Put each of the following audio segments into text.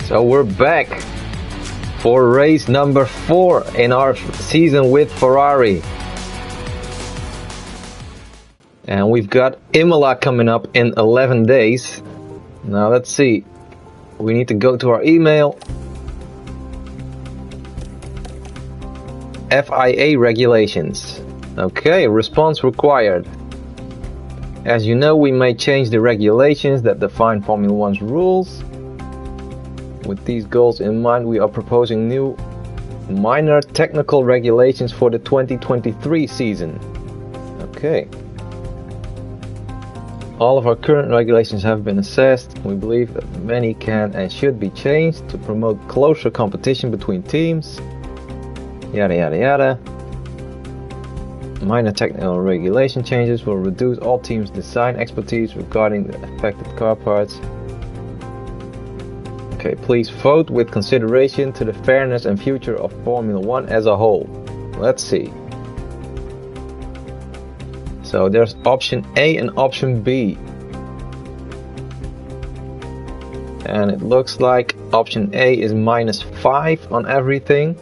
So we're back for race number 4 in our season with Ferrari. And we've got Imola coming up in 11 days. Now let's see. We need to go to our email. FIA regulations. Okay, response required. As you know, we may change the regulations that define Formula One's rules. With these goals in mind, we are proposing new minor technical regulations for the 2023 season. Okay. All of our current regulations have been assessed. We believe that many can and should be changed to promote closer competition between teams. Yada yada yada. Minor technical regulation changes will reduce all teams' design expertise regarding the affected car parts. Okay, please vote with consideration to the fairness and future of Formula One as a whole. Let's see. So there's option A and option B. And it looks like option A is -5 on everything.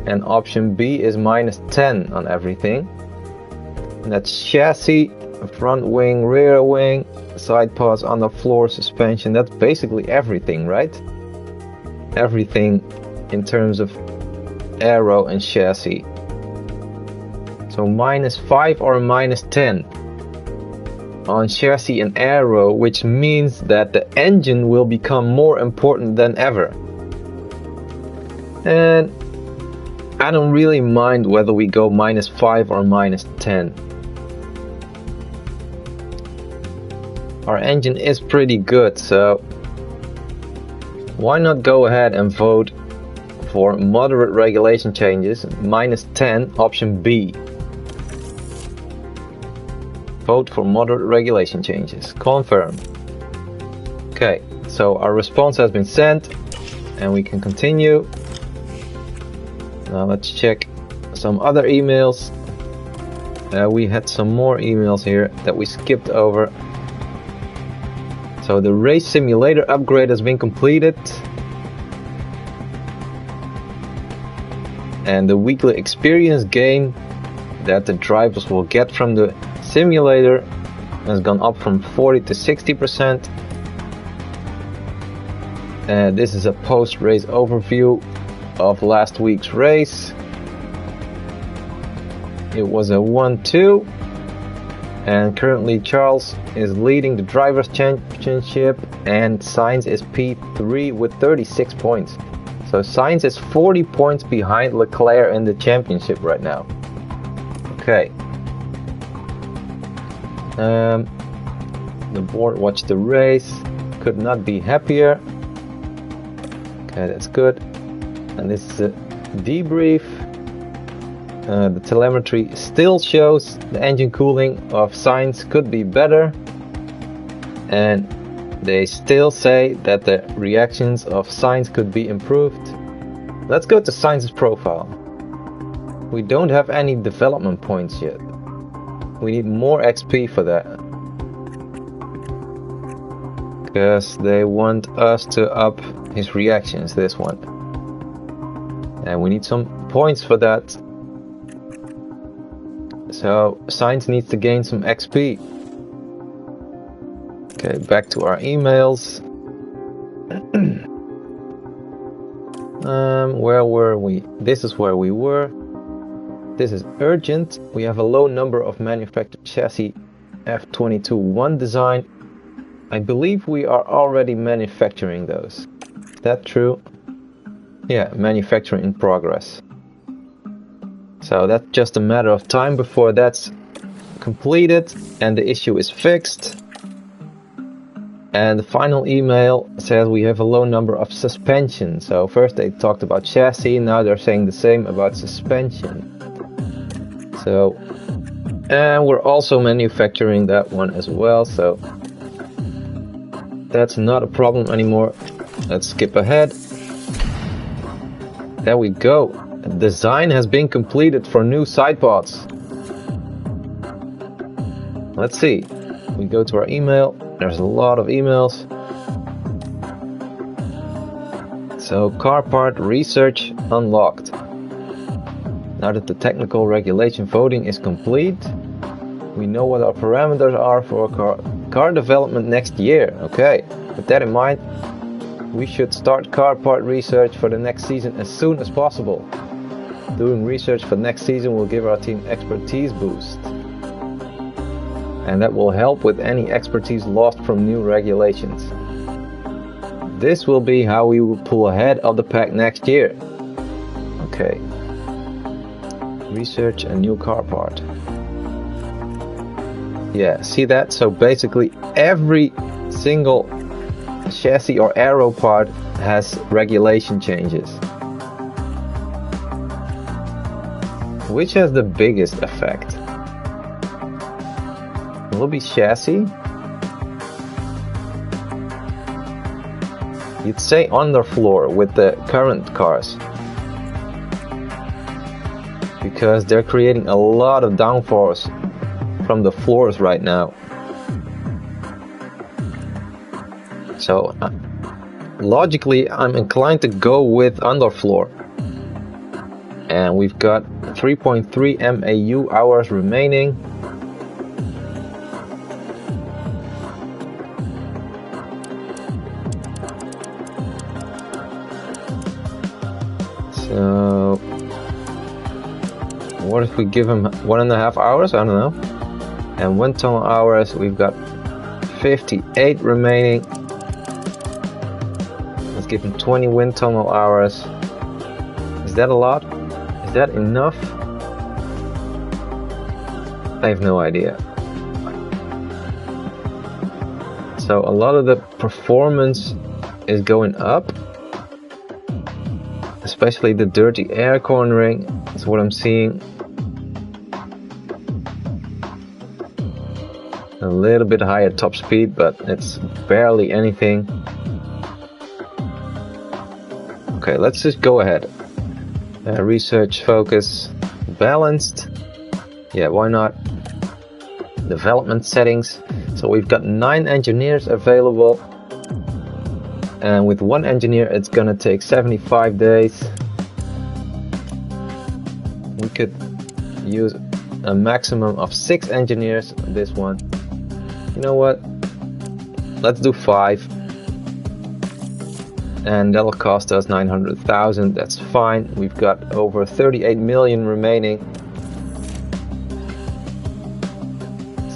And option B is -10 on everything. And that's chassis, front wing, rear wing, side pods, underfloor, suspension. That's basically everything, right? Everything in terms of aero and chassis. So -5 or -10 on chassis and aero, which means that the engine will become more important than ever. And I don't really mind whether we go -5 or -10. Our engine is pretty good, so why not go ahead and vote for moderate regulation changes, -10, option B. Vote for moderate regulation changes. Confirm. Okay, so our response has been sent and we can continue. Now let's check some other emails. We had some more emails here that we skipped over. So the race simulator upgrade has been completed. And the weekly experience gain that the drivers will get from the simulator has gone up from 40 to 60%. And this is a post-race overview of last week's race. It was a 1-2. And currently Charles is leading the Drivers' Championship and Sainz is P3 with 36 points. So Sainz is 40 points behind Leclerc in the championship right now. Okay. The board watched the race. Could not be happier. Okay, that's good. And this is a debrief. The telemetry still shows the engine cooling of Sainz could be better, and they still say that the reactions of Sainz could be improved. Let's go to Sainz's profile. We don't have any development points yet. We need more XP for that, because they want us to up his reactions, this one. And we need some points for that. So Sainz needs to gain some XP. Okay, back to our emails. Where were we? This is where we were. This is urgent. We have a low number of manufactured chassis F22-1 design. I believe we are already manufacturing those. Is that true? Yeah, manufacturing in progress. So that's just a matter of time before that's completed and the issue is fixed. And the final email says we have a low number of suspension. So first they talked about chassis, now they're saying the same about suspension. So, and we're also manufacturing that one as well, so that's not a problem anymore. Let's skip ahead. There we go. Design has been completed for new side pods. Let's see. We go to our email. There's a lot of emails. So car part research unlocked. Now that the technical regulation voting is complete, we know what our parameters are for car development next year. Okay, with that in mind, we should start car part research for the next season as soon as possible. Doing research for next season will give our team expertise boost. And that will help with any expertise lost from new regulations. This will be how we will pull ahead of the pack next year. Okay. Research a new car part. Yeah, see that? So basically every single chassis or aero part has regulation changes. Which has the biggest effect? Will it be chassis? You'd say underfloor with the current cars. Because they're creating a lot of downforce from the floors right now. So logically I'm inclined to go with underfloor. And we've got 3.3 MAU hours remaining. So what if we give him 1.5 hours? I don't know. And wind tunnel hours, we've got 58 remaining. Let's give him 20 wind tunnel hours. Is that a lot? Is that enough? I have no idea. So a lot of the performance is going up. Especially the dirty air cornering is what I'm seeing. A little bit higher top speed, but it's barely anything. Okay, let's just go ahead. Research focus balanced. Yeah, why not? Development settings. So we've got 9 engineers available. And with 1 engineer it's gonna take 75 days. We could use a maximum of 6 engineers on this one. You know what? Let's do 5. And that'll cost us 900,000. That's fine. We've got over 38 million remaining.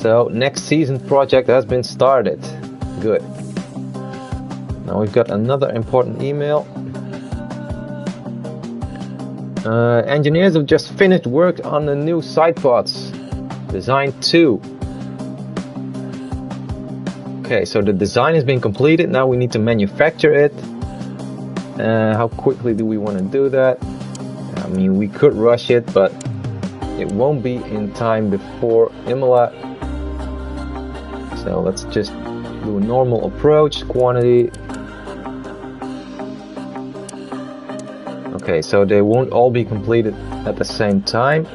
So next season project has been started. Good. Now we've got another important email. Engineers have just finished work on the new side pods. Design 2. Okay, so the design has been completed. Now we need to manufacture it. How quickly do we want to do that? I mean, we could rush it, but it won't be in time before Imola. So let's just do a normal approach, quantity. Okay, so they won't all be completed at the same time.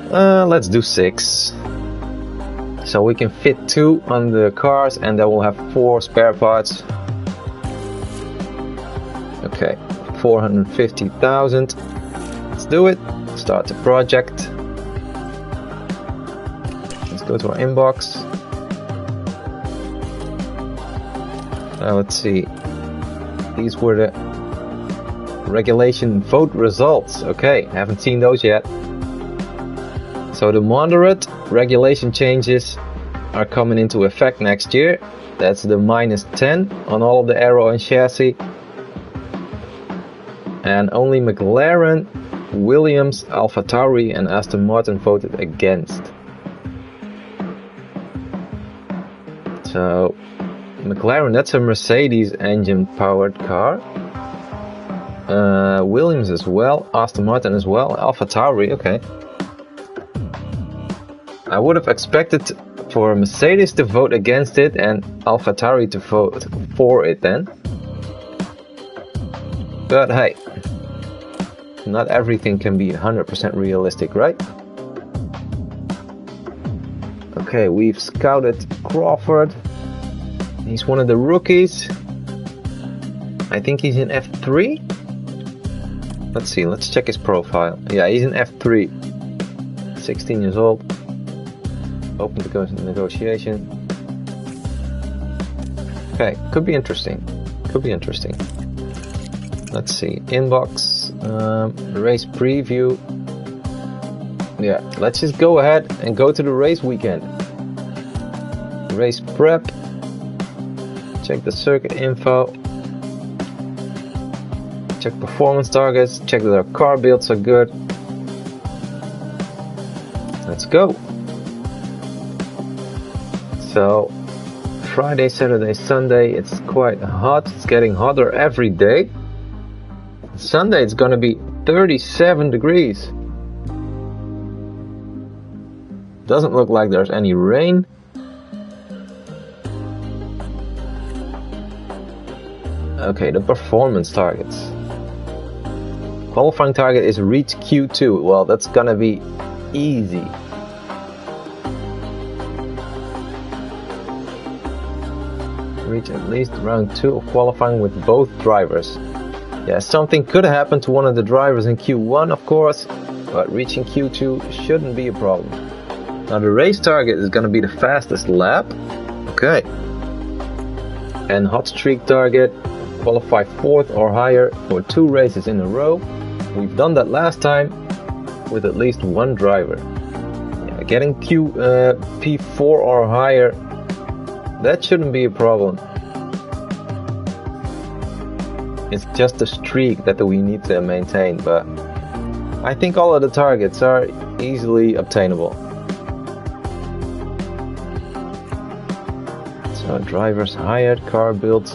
Let's do 6. So we can fit 2 on the cars and then we'll have 4 spare parts. Okay, 450,000. Let's do it. Start the project. Let's go to our inbox. Let's see. These were the regulation vote results. Okay, haven't seen those yet. So the moderate regulation changes are coming into effect next year. That's the -10 on all of the aero and chassis. And only McLaren, Williams, AlphaTauri and Aston Martin voted against. So McLaren, that's a Mercedes engine powered car. Williams as well, Aston Martin as well, AlphaTauri, okay. I would have expected for Mercedes to vote against it and AlphaTauri to vote for it then. But hey, not everything can be 100% realistic, right? Okay, we've scouted Crawford. He's one of the rookies. I think he's in F3. Let's see, let's check his profile. Yeah, he's in F3. 16 years old. Open to go to negotiation. Okay, could be interesting. Could be interesting. Let's see, inbox, race preview. Yeah, let's just go ahead and go to the race weekend. Race prep. Check the circuit info. Check performance targets. Check that our car builds are good. Let's go. So, Friday, Saturday, Sunday, it's quite hot. It's getting hotter every day. Sunday, it's gonna be 37 degrees. Doesn't look like there's any rain. Okay, the performance targets. Qualifying target is reach Q2. Well, that's gonna be easy. Reach at least round 2 of qualifying with both drivers. Yeah, something could happen to one of the drivers in Q1, of course, but reaching Q2 shouldn't be a problem. Now the race target is gonna be the fastest lap. Okay. And hot streak target, qualify 4th or higher for 2 races in a row. We've done that last time with at least one driver. Yeah, getting P4 or higher, that shouldn't be a problem. It's just a streak that we need to maintain, but I think all of the targets are easily obtainable. So drivers hired, car builds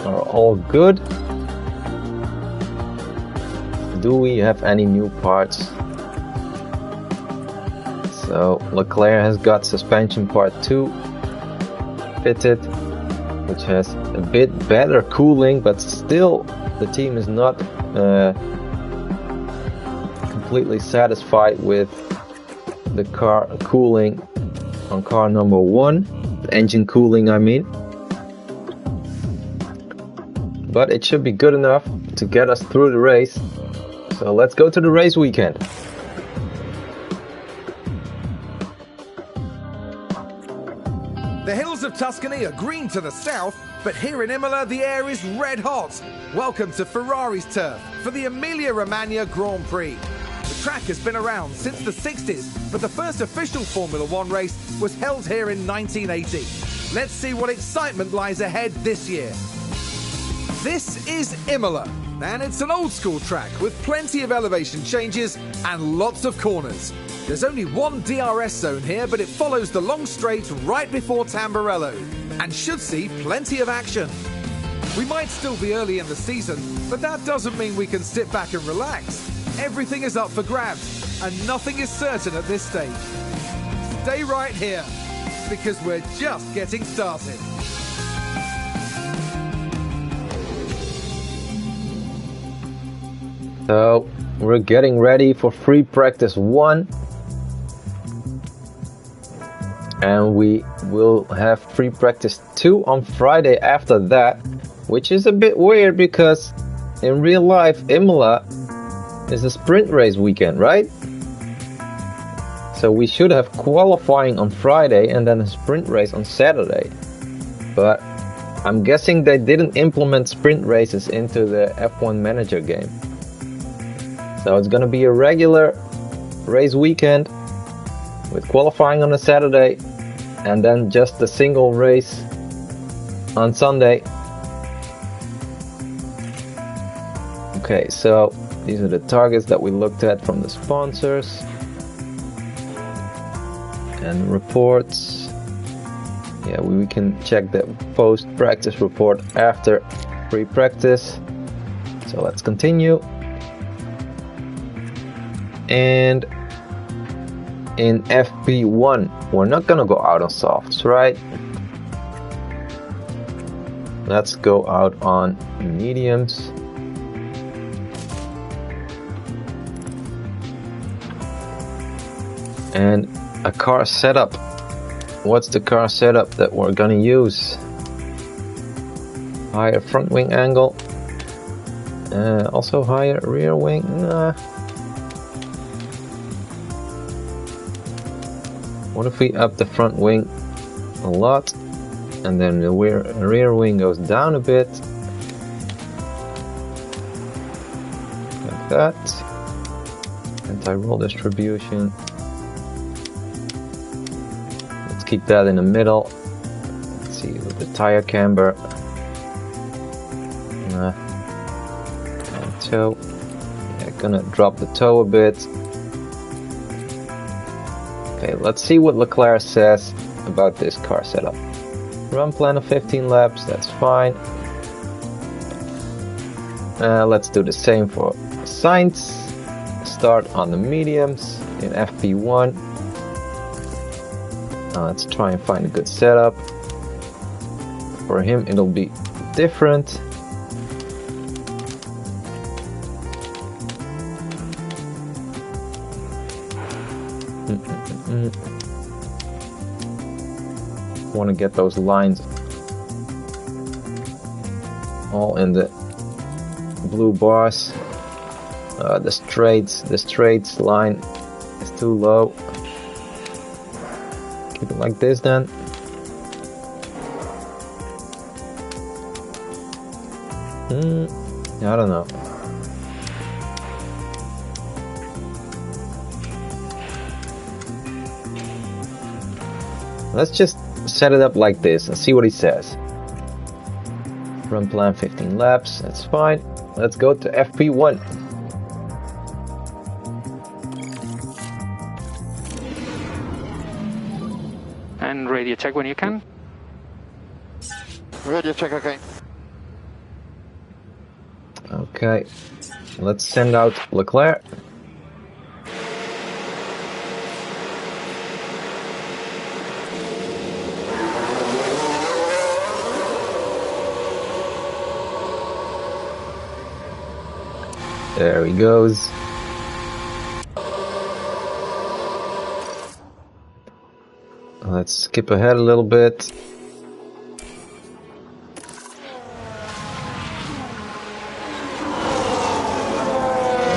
are all good. Do we have any new parts? So Leclerc has got suspension part 2 fitted, which has a bit better cooling, but still the team is not completely satisfied with the car cooling on car number 1, the engine cooling I mean. But it should be good enough to get us through the race. So let's go to the race weekend. The hills of Tuscany are green to the south, but here in Imola the air is red hot. Welcome to Ferrari's turf for the Emilia-Romagna Grand Prix. The track has been around since the 60s, but the first official Formula One race was held here in 1980. Let's see what excitement lies ahead this year. This is Imola, and it's an old school track with plenty of elevation changes and lots of corners. There's only one DRS zone here, but it follows the long straight right before Tamburello and should see plenty of action. We might still be early in the season, but that doesn't mean we can sit back and relax. Everything is up for grabs and nothing is certain at this stage. Stay right here, because we're just getting started. So we're getting ready for free practice 1. And we will have free practice 2 on Friday after that, which is a bit weird because in real life Imola is a sprint race weekend, right? So we should have qualifying on Friday and then a sprint race on Saturday. But I'm guessing they didn't implement sprint races into the F1 Manager game. So it's gonna be a regular race weekend with qualifying on a Saturday and then just a single race on Sunday. Okay, so these are the targets that we looked at from the sponsors and reports. Yeah, we can check the post-practice report after pre-practice. So let's continue. And in FP1, we're not gonna go out on softs, right? Let's go out on mediums. And a car setup. What's the car setup that we're gonna use? Higher front wing angle, Also higher rear wing. Nah. What if we up the front wing a lot, and then the rear wing goes down a bit, like that. Anti-roll distribution. Let's keep that in the middle. Let's see with the tire camber. And toe. Yeah, gonna drop the toe a bit. Okay, let's see what Leclerc says about this car setup. Run plan of 15 laps, that's fine. Let's do the same for Sainz. Start on the mediums in FP1. Let's try and find a good setup. For him it'll be different. Want to get those lines all in the blue bars. The straights line is too low. Keep it like this then. I don't know. Let's just set it up like this and see what he says. Run plan 15 laps, that's fine. Let's go to FP1. And radio check when you can. Radio check, okay. Okay, let's send out Leclerc. There he goes. Let's skip ahead a little bit.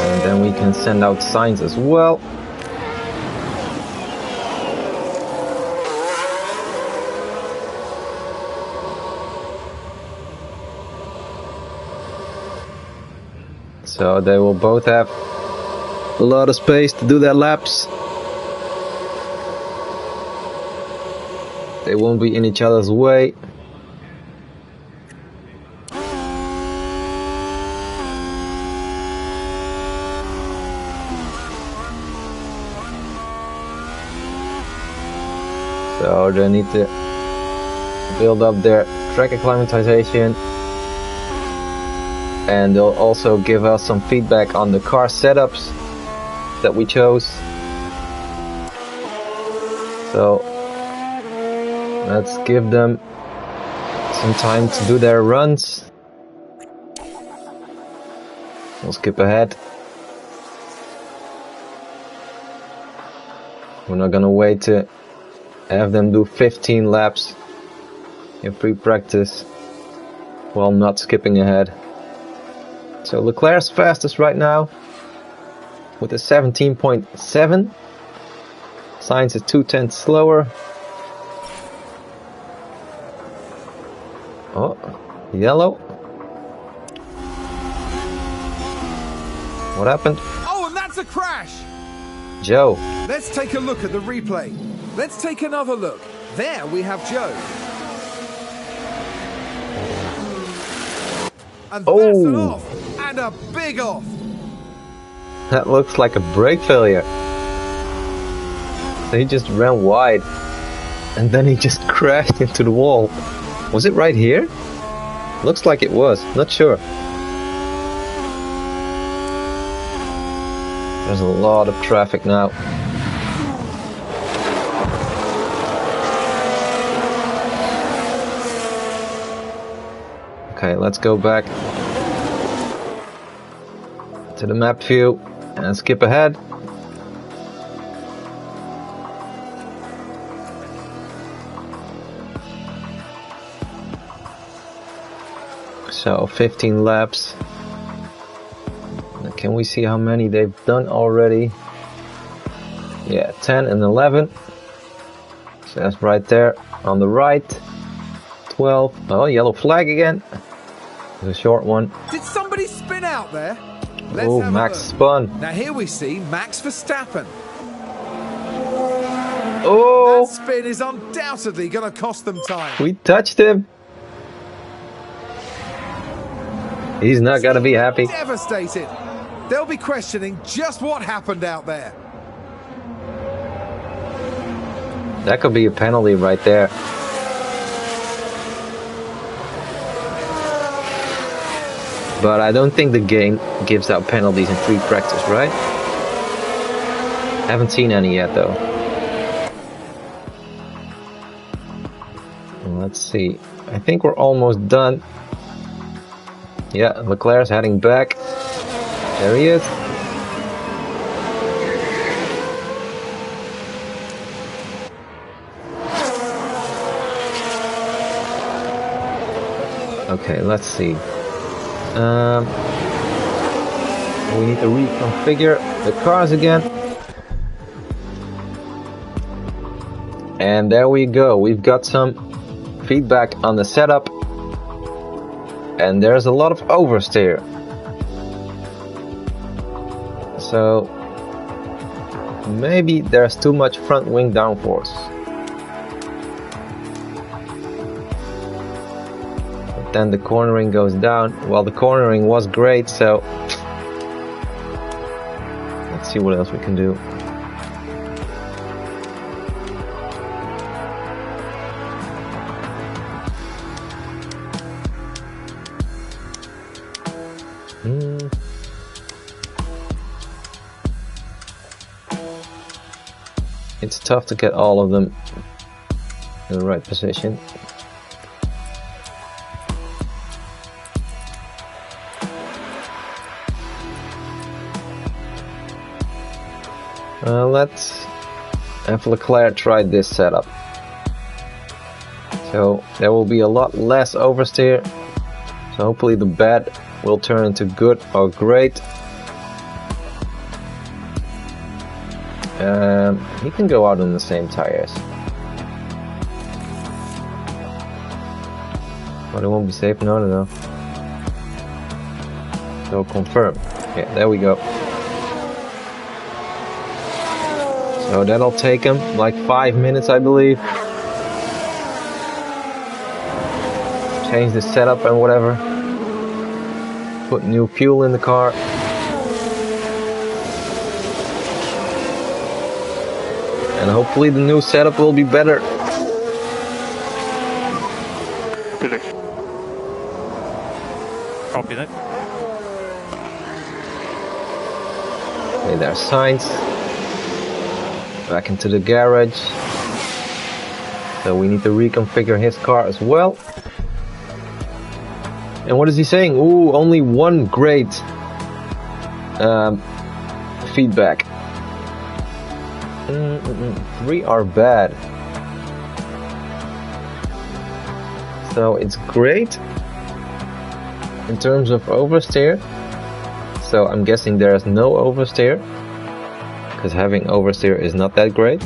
And then we can send out Sainz as well. So they will both have a lot of space to do their laps. They won't be in each other's way. So they need to build up their track acclimatization. And they'll also give us some feedback on the car setups that we chose. So let's give them some time to do their runs. We'll skip ahead. We're not gonna wait to have them do 15 laps in free practice while not skipping ahead. So Leclerc's fastest right now with a 17.7. Sainz is 2/10 slower. Oh, yellow. What happened? Oh, and that's a crash! Joe. Let's take a look at the replay. Let's take another look. There we have Joe. And that's an off. And a big off. That looks like a brake failure. So he just ran wide. And then he just crashed into the wall. Was it right here? Looks like it was. Not sure. There's a lot of traffic now. Okay, let's go back to the map view and skip ahead. So 15 laps. Can we see how many they've done already? Yeah, 10 and 11. So that's right there on the right. 12. Oh, yellow flag again. It's a short one. Did somebody spin out there? Let's Oh, have Max a look. spun. Now here we see Max Verstappen. Oh, That spin is undoubtedly going to cost them time. we touched him. He's not going to be happy. Devastated. They'll be questioning just what happened out there. That could be a penalty right there. But I don't think the game gives out penalties in free practice, right? Haven't seen any yet though. Let's see. I think we're almost done. Yeah, Leclerc's heading back. There he is. Okay, let's see. We need to reconfigure the cars again. And there we go. We've got some feedback on the setup. And there's a lot of oversteer. So maybe there's too much front wing downforce. But then the cornering goes down. Well, the cornering was great, so let's see what else we can do. It's tough to get all of them in the right position. Let's have Leclerc try this setup. So there will be a lot less oversteer. So hopefully the bad will turn into good or great. He can go out on the same tires. But it won't be safe. No. So confirm. Yeah, there we go. So that'll take him like 5 minutes, I believe. Change the setup and whatever. Put new fuel in the car. And hopefully the new setup will be better. Copy that. Okay, there's signs. Back into the garage. So we need to reconfigure his car as well. And what is he saying? Ooh, only one great feedback. 3 are bad. So it's great in terms of oversteer. So I'm guessing there's no oversteer, because having oversteer is not that great.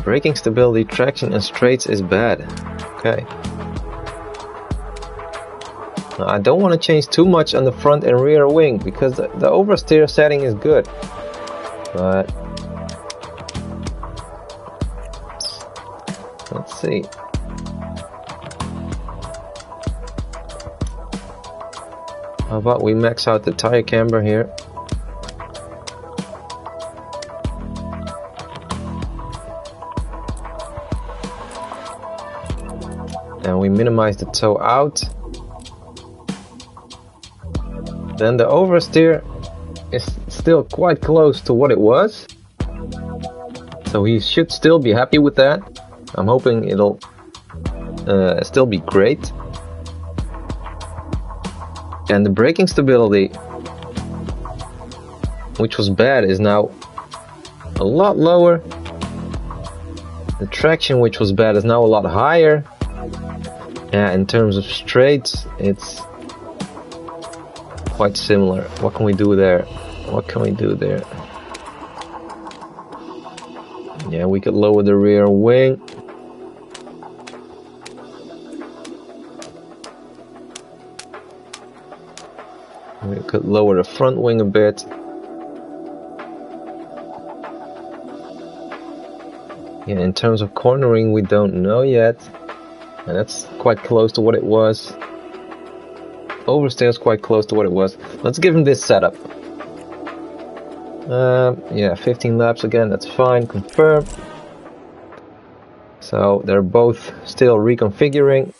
Braking stability, traction and straights is bad. Okay. Now, I don't want to change too much on the front and rear wing, because the oversteer setting is good. But let's see. How about we max out the tire camber here? And we minimize the toe out. Then the oversteer is still quite close to what it was. So he should still be happy with that. I'm hoping it'll still be great. And the braking stability, which was bad, is now a lot lower. The traction, which was bad, is now a lot higher. Yeah, in terms of straights, it's quite similar. What can we do there? What can we do there? Yeah, we could lower the rear wing. We could lower the front wing a bit. Yeah, in terms of cornering, we don't know yet. And that's quite close to what it was. Oversteer is quite close to what it was. Let's give him this setup. Yeah, 15 laps again, that's fine, confirm. So they're both still reconfiguring.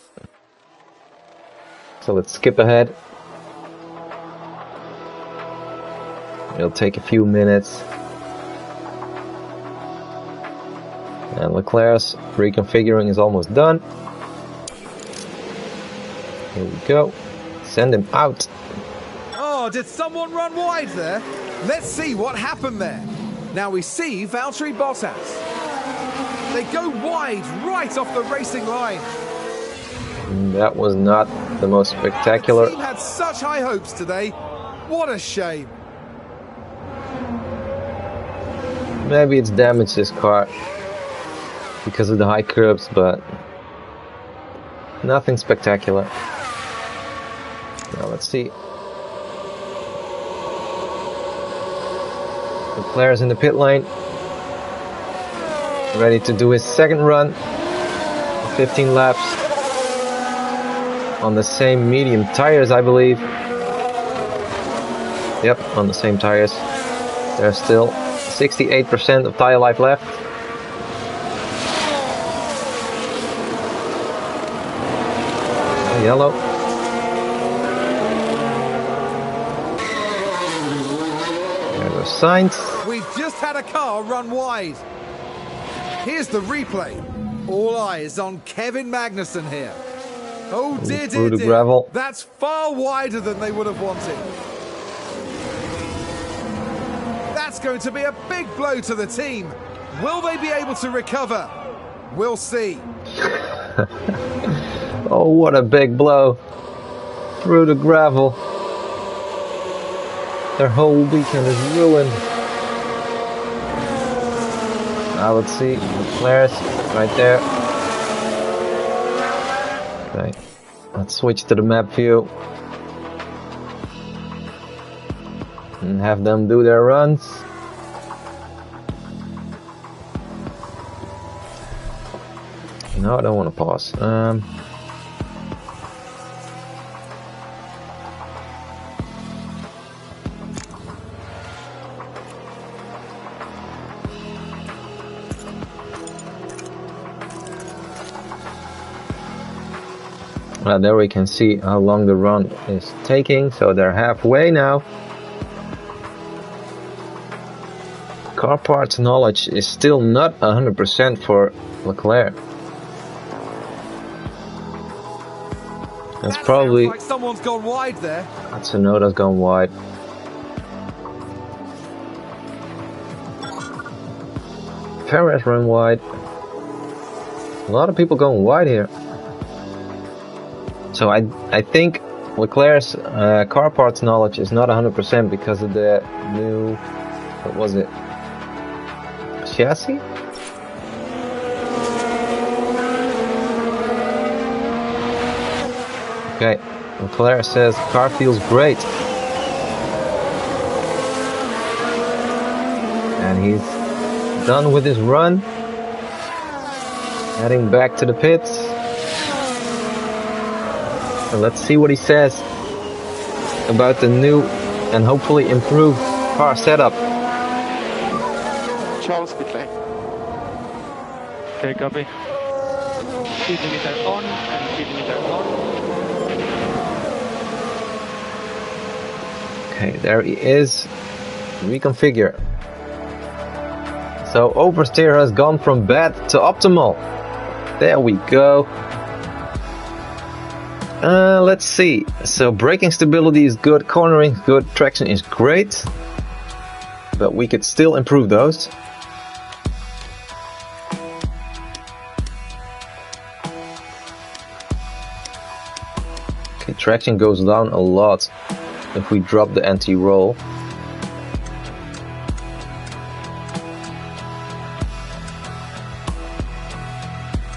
So let's skip ahead. It'll take a few minutes. And Leclerc's reconfiguring is almost done. Here we go. Send him out. Oh, did someone run wide there? Let's see what happened there. Now we see Valtteri Bottas. They go wide right off the racing line. That was not the most spectacular. The team had such high hopes today. What a shame. Maybe it's damaged this car because of the high curbs, but nothing spectacular. Now let's see. Leclerc's in the pit lane, ready to do his second run. 15 laps on the same medium tires, I believe. Yep, on the same tires. There's still 68% of tire life left. Yellow. There goes Sainz. We've just had a car run wide. Here's the replay. All eyes on Kevin Magnussen here. Oh dear, Through dear, the gravel. That's far wider than they would have wanted. That's going to be a big blow to the team. Will they be able to recover? We'll see. Oh, what a big blow. Through the gravel. Their whole weekend is ruined. Now let's see. Leclerc right there. Okay. Let's switch to the map view. And have them do their runs. No, I don't want to pause. There we can see how long the run is taking. So they're halfway now. Car parts knowledge is still not 100% for Leclerc. That's probably like someone's gone wide there. Tsunoda's gone wide. Perez run wide. A lot of people going wide here. So I think Leclerc's car parts knowledge is not 100% because of the new, what was it, chassis? Okay, Leclerc says car feels great. And he's done with his run. Heading back to the pits. And let's see what he says about the new and hopefully improved car setup. Charles, pit lane. Okay, copy. Speed limiter on and speed limiter on. Okay, there he is. Reconfigure. So oversteer has gone from bad to optimal. There we go. Let's see. So braking stability is good, cornering is good, traction is great. But we could still improve those. Okay, traction goes down a lot if we drop the anti-roll.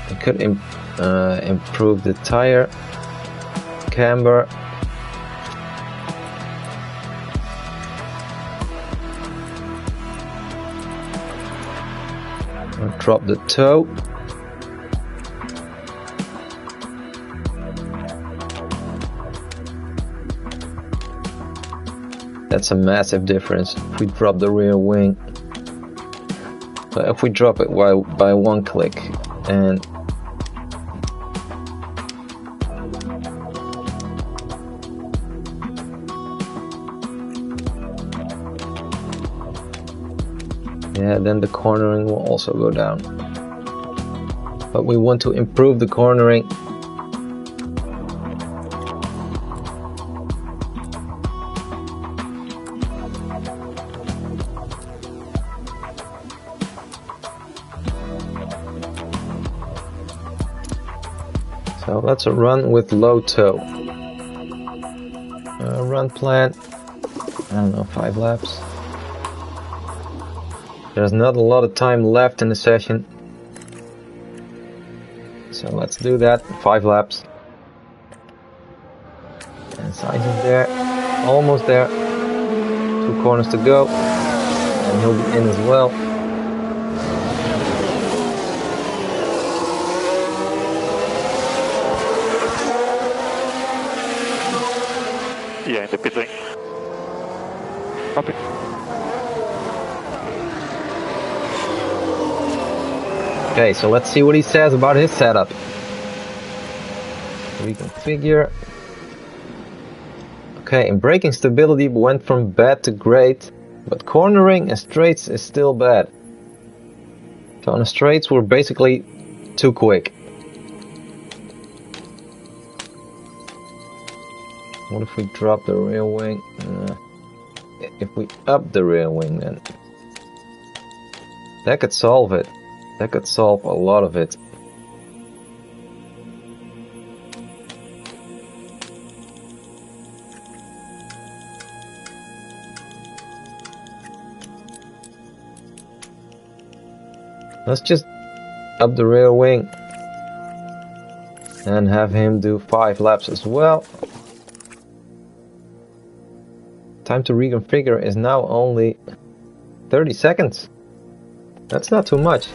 I could improve the tire camber. Or drop the toe. That's a massive difference if we drop the rear wing. But if we drop it by one click and yeah, then the cornering will also go down. But we want to improve the cornering. So let's run with low toe. Run plan, I don't know, 5 laps. There's not a lot of time left in the session. So let's do that, 5 laps. And Sainz is there, almost there. 2 corners to go. And he'll be in as well. Yeah, in the pit lane. Copy. Okay, so let's see what he says about his setup. Reconfigure. Okay, in braking stability went from bad to great, but cornering and straights is still bad. So on the straights we're basically too quick. What if we drop the rear wing? If we up the rear wing, then that could solve it. That could solve a lot of it. Let's just up the rear wing and have him do 5 laps as well. Time to reconfigure is now only 30 seconds. That's not too much.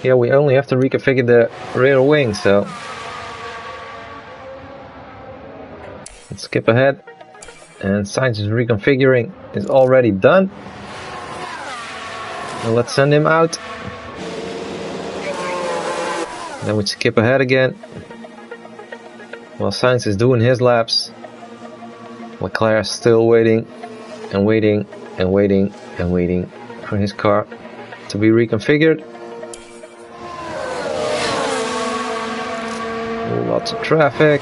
Yeah, we only have to reconfigure the rear wing, so let's skip ahead. And Sainz's reconfiguring is already done. So let's send him out. Then we skip ahead again. While Sainz is doing his laps, Leclerc is still waiting and waiting and waiting and waiting for his car to be reconfigured. Lots of traffic.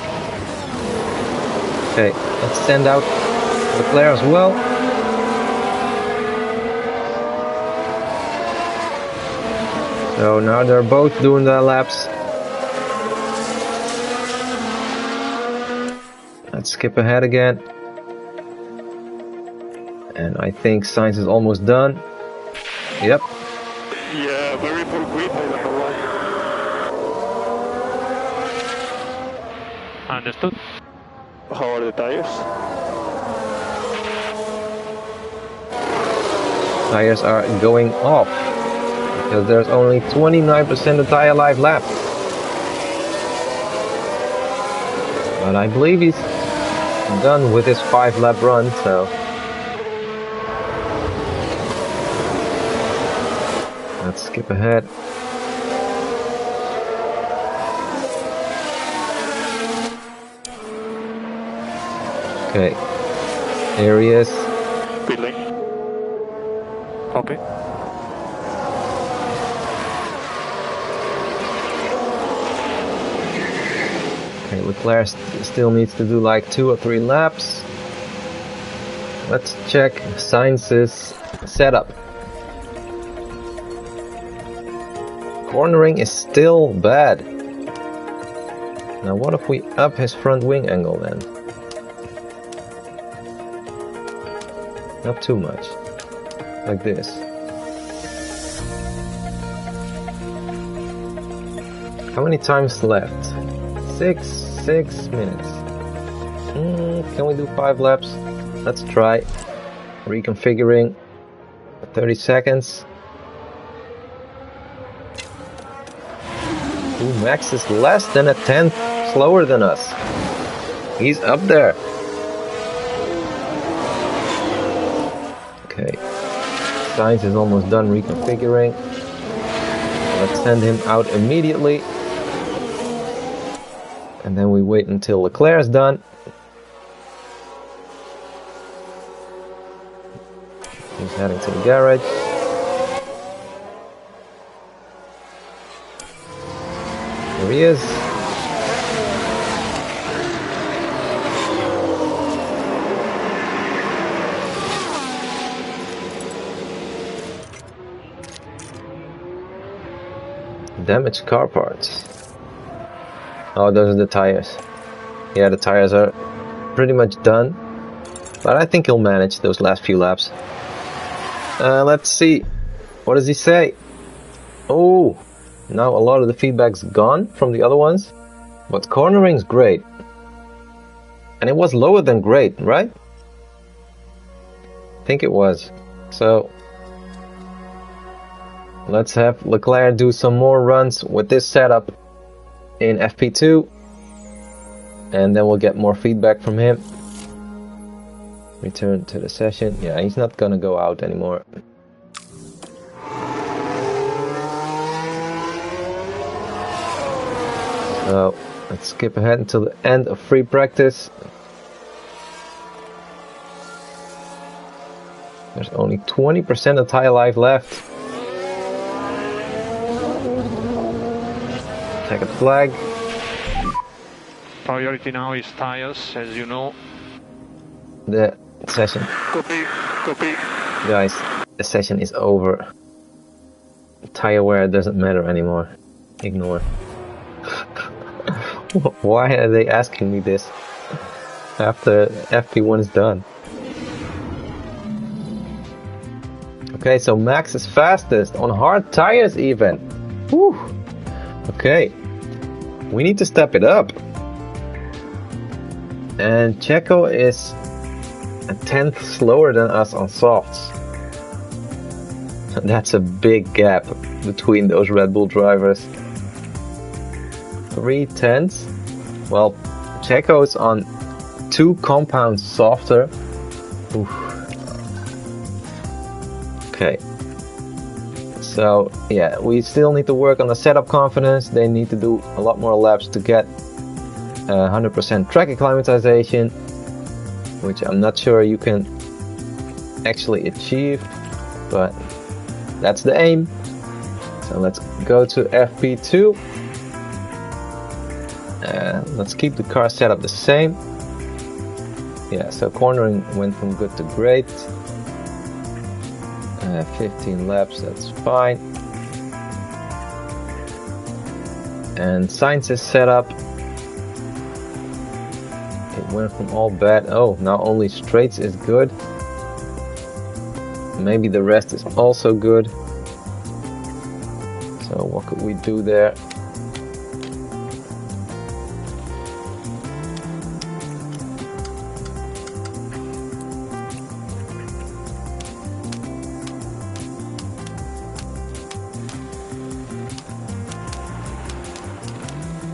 Okay, let's send out Leclerc as well. So now they're both doing their laps. Let's skip ahead again. And I think Sainz is almost done. Yep. Yeah, very full grip, number 1. Understood. How are the tires? Tires are going off because there's only 29% of tire life left. But I believe he's done with his 5-lap run, so let's skip ahead. Okay, here he is. Pit lane. Copy. Okay, Leclerc still needs to do like 2 or 3 laps. Let's check Sainz's setup. Cornering is still bad. Now what if we up his front wing angle then? Not too much. Like this. How many times left? 6 minutes. Can we do 5 laps? Let's try. Reconfiguring. 30 seconds. Ooh, Max is less than a tenth slower than us. He's up there. Okay. Sainz is almost done reconfiguring. Let's send him out immediately. And then we wait until Leclerc is done. He's heading to the garage. Here he is. Damaged car parts. Oh, those are the tires. Yeah, the tires are pretty much done. But I think he'll manage those last few laps. Let's see. What does he say? Oh, now a lot of the feedback's gone from the other ones. But cornering's great. And it was lower than great, right? I think it was. So let's have Leclerc do some more runs with this setup in FP2. And then we'll get more feedback from him. Return to the session. Yeah, he's not gonna go out anymore. So let's skip ahead until the end of free practice. There's only 20% of tire life left. Checkered flag. Priority now is tires, as you know. The session. Copy, copy. Guys, the session is over. Tire wear doesn't matter anymore. Ignore. Why are they asking me this after FP1 is done? Okay, so Max is fastest on hard tires even. Whew. Okay, we need to step it up. And Checo is a tenth slower than us on softs. That's a big gap between those Red Bull drivers. 3/10. Well, Checo's on 2 compounds softer. Oof. Okay. So yeah, we still need to work on the setup confidence. They need to do a lot more laps to get 100% track acclimatization, which I'm not sure you can actually achieve, but that's the aim. So let's go to FP2. Let's keep the car setup the same. Yeah, so cornering went from good to great. 15 laps, that's fine. And Sainz's setup, it went from all bad. Oh, now only straights is good. Maybe the rest is also good. So what could we do there?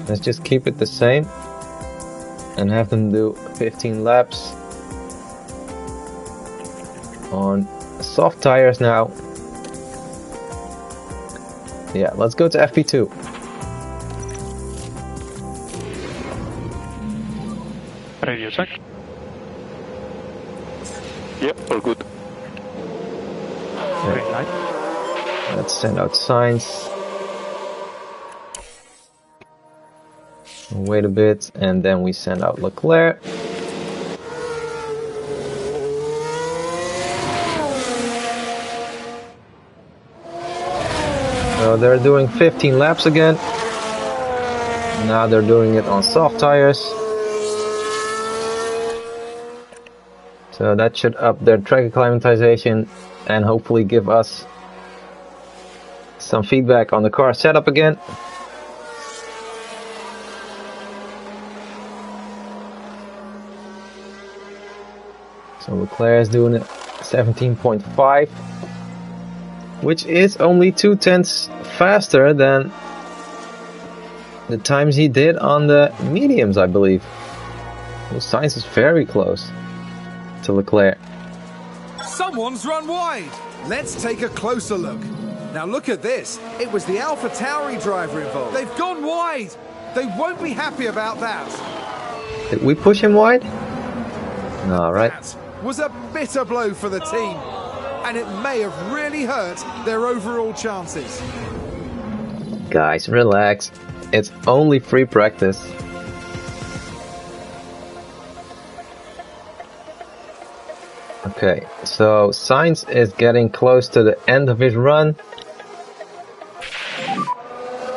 Let's just keep it the same and have them do 15 laps on soft tires now. Yeah, let's go to FP2. Radio check. Yep, all good. Green light. Let's send out Sainz. Wait a bit, and then we send out Leclerc. So they're doing 15 laps again. Now they're doing it on soft tires. So that should up their track acclimatization and hopefully give us some feedback on the car setup again. So Leclerc is doing it 17.5, which is only 0.2 faster than the times he did on the mediums, I believe. Well, Sainz is very close to Leclerc. Someone's run wide. Let's take a closer look. Now look at this. It was the AlphaTauri driver involved. They've gone wide. They won't be happy about that. Did we push him wide? No, right? That was a bitter blow for the team, and it may have really hurt their overall chances. Guys, relax. It's only free practice. Okay, so Sainz is getting close to the end of his run.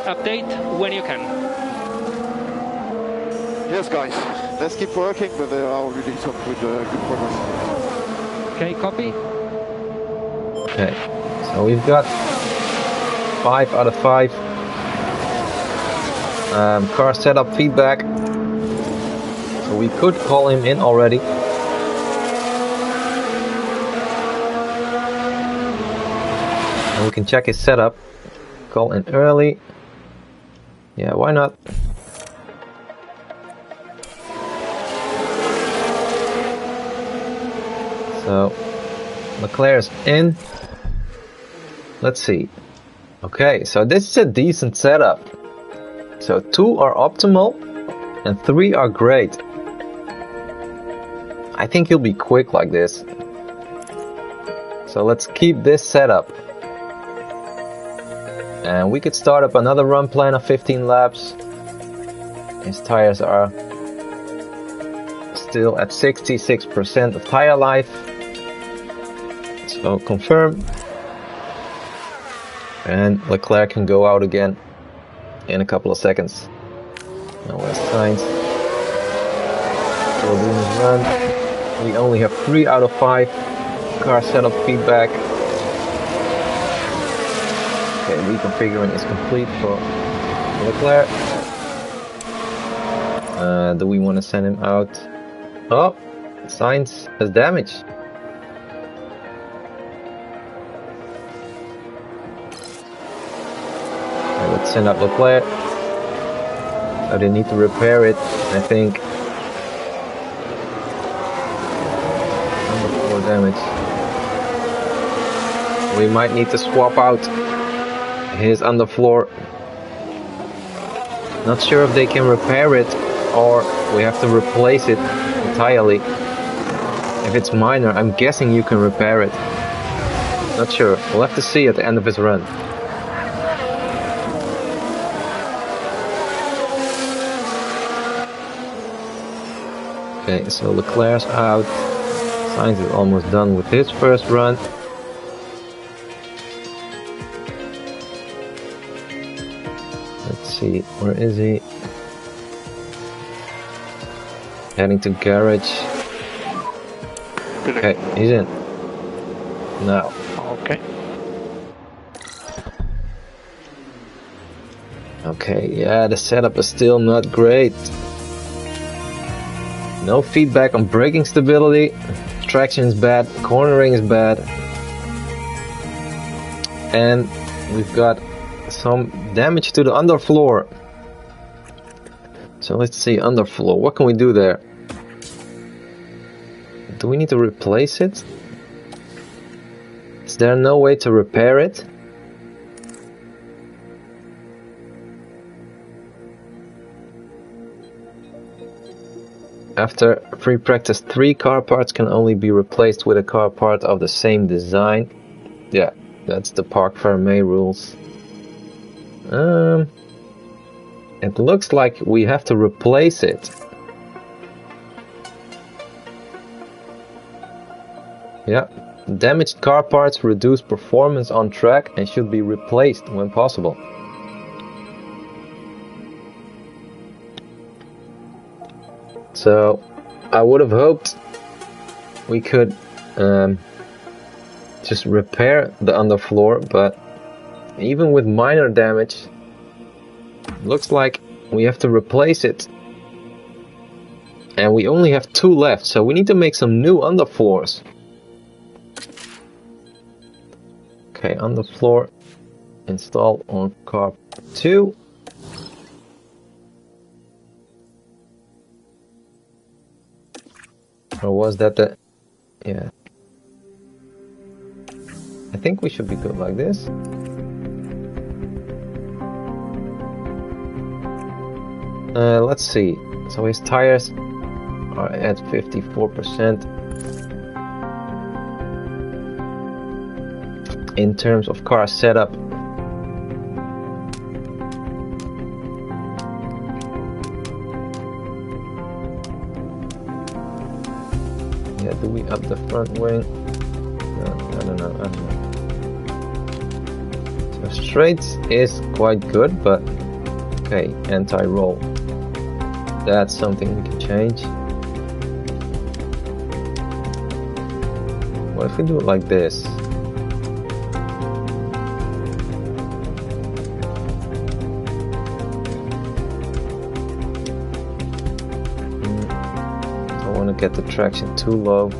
Update when you can. Yes, guys, let's keep working, but I already talked with good progress. Okay, copy. Okay, so we've got 5 out of 5 car setup feedback. So we could call him in already. And we can check his setup. Call in early. Yeah, why not? So Leclerc is in. Let's see. Okay, so this is a decent setup. So 2 are optimal and 3 are great. I think he'll be quick like this. So let's keep this setup. And we could start up another run plan of 15 laps. His tires are still at 66% of tire life. So confirm. And Leclerc can go out again in a couple of seconds. Now where's Sainz? Still doing his run. We only have 3 out of 5 car setup feedback. Okay, reconfiguring is complete for Leclerc. Do we want to send him out? Oh, Sainz has damage. Okay, let's send out Leclerc. So they need to repair it, I think. Number 4 damage. We might need to swap out his underfloor. Not sure if they can repair it or we have to replace it entirely. If it's minor, I'm guessing you can repair it. Not sure. We'll have to see at the end of his run. Okay, so Leclerc's out. Sainz is almost done with his first run. Let's see, where is he? Heading to garage. Okay, he's in. Now. Okay. Okay, yeah, the setup is still not great. No feedback on braking stability. Traction is bad, cornering is bad. And we've got some damage to the underfloor. So let's see, underfloor, what can we do there? Do we need to replace it? Is there no way to repair it? After free practice, 3 car parts can only be replaced with a car part of the same design. Yeah, that's the Parc Fermé rules. It looks like we have to replace it. Yeah, damaged car parts reduce performance on track and should be replaced when possible. So I would have hoped we could just repair the underfloor, but even with minor damage, looks like we have to replace it. And we only have 2 left, so we need to make some new underfloors. Okay, underfloor installed on car 2. Or was that the... yeah. I think we should be good like this. Let's see. So his tires are at 54% in terms of car setup. Yeah, do we up the front wing? No, I don't know. So straights is quite good, but okay, anti-roll. That's something we can change. What if we do it like this? Don't want to get the traction too low.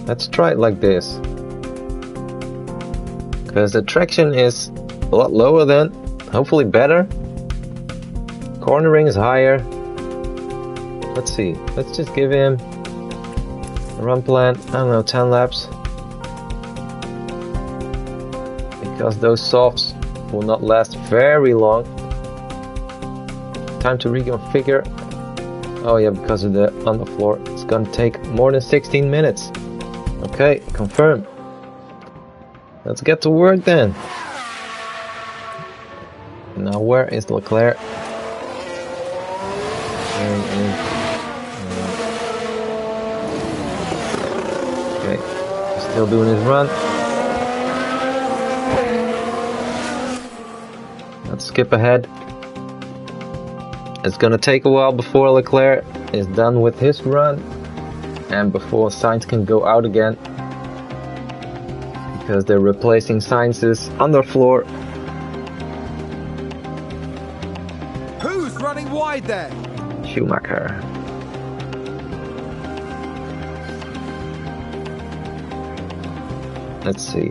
Let's try it like this, because the traction is a lot lower then, hopefully better. Cornering is higher. Let's see, let's just give him a run plan, I don't know, 10 laps, because those softs will not last very long. Time to reconfigure. Oh yeah, because of the underfloor, it's gonna take more than 16 minutes. Okay, confirm. Let's get to work then. Now where is Leclerc? Okay, he's still doing his run. Let's skip ahead. It's gonna take a while before Leclerc is done with his run. And before Sainz can go out again, because they're replacing Sainz's underfloor. Who's running wide there? Schumacher. Let's see.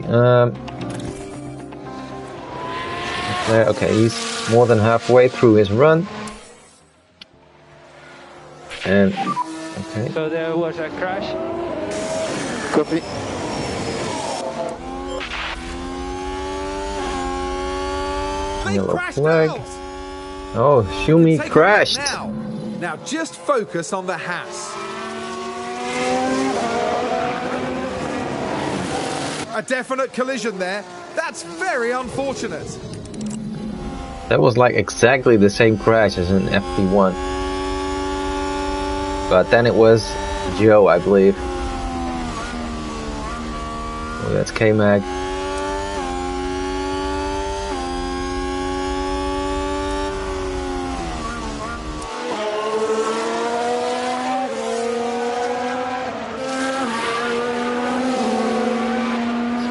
Okay, he's more than halfway through his run. And okay. So there was a crash. Copy. They Yellow crashed flag. out. Oh, Schumi Take a look crashed. Now just focus on the Haas. A definite collision there. That's very unfortunate. That was like exactly the same crash as in FP1. But then it was Joe, I believe. Oh, that's K-Mag.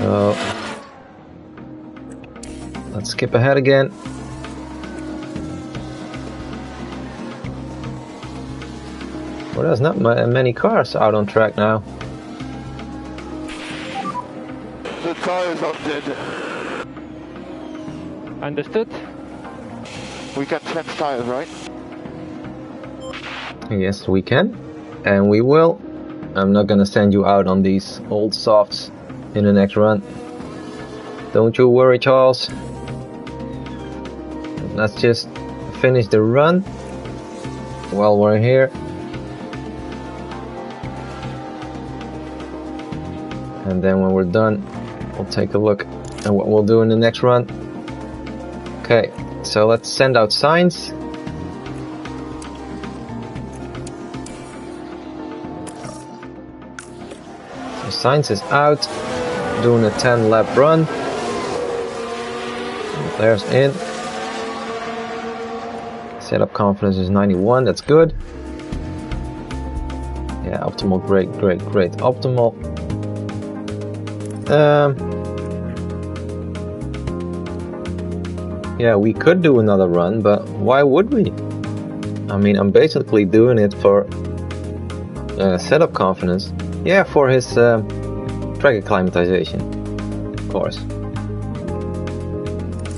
So let's skip ahead again. Well, there's not many cars out on track now. The tires are dead. Understood? We can change tires, right? Yes, we can. And we will. I'm not gonna send you out on these old softs in the next run. Don't you worry, Charles. Let's just finish the run while we're here. And then when we're done, we'll take a look at what we'll do in the next run. Okay, so let's send out Sainz. So Sainz is out. doing a 10 lap run. Leclerc's in. Setup confidence is 91, that's good. Yeah, optimal, great. Optimal. Yeah, we could do another run, but why would we? I mean, I'm basically doing it for setup confidence. Yeah, for his track acclimatization, of course.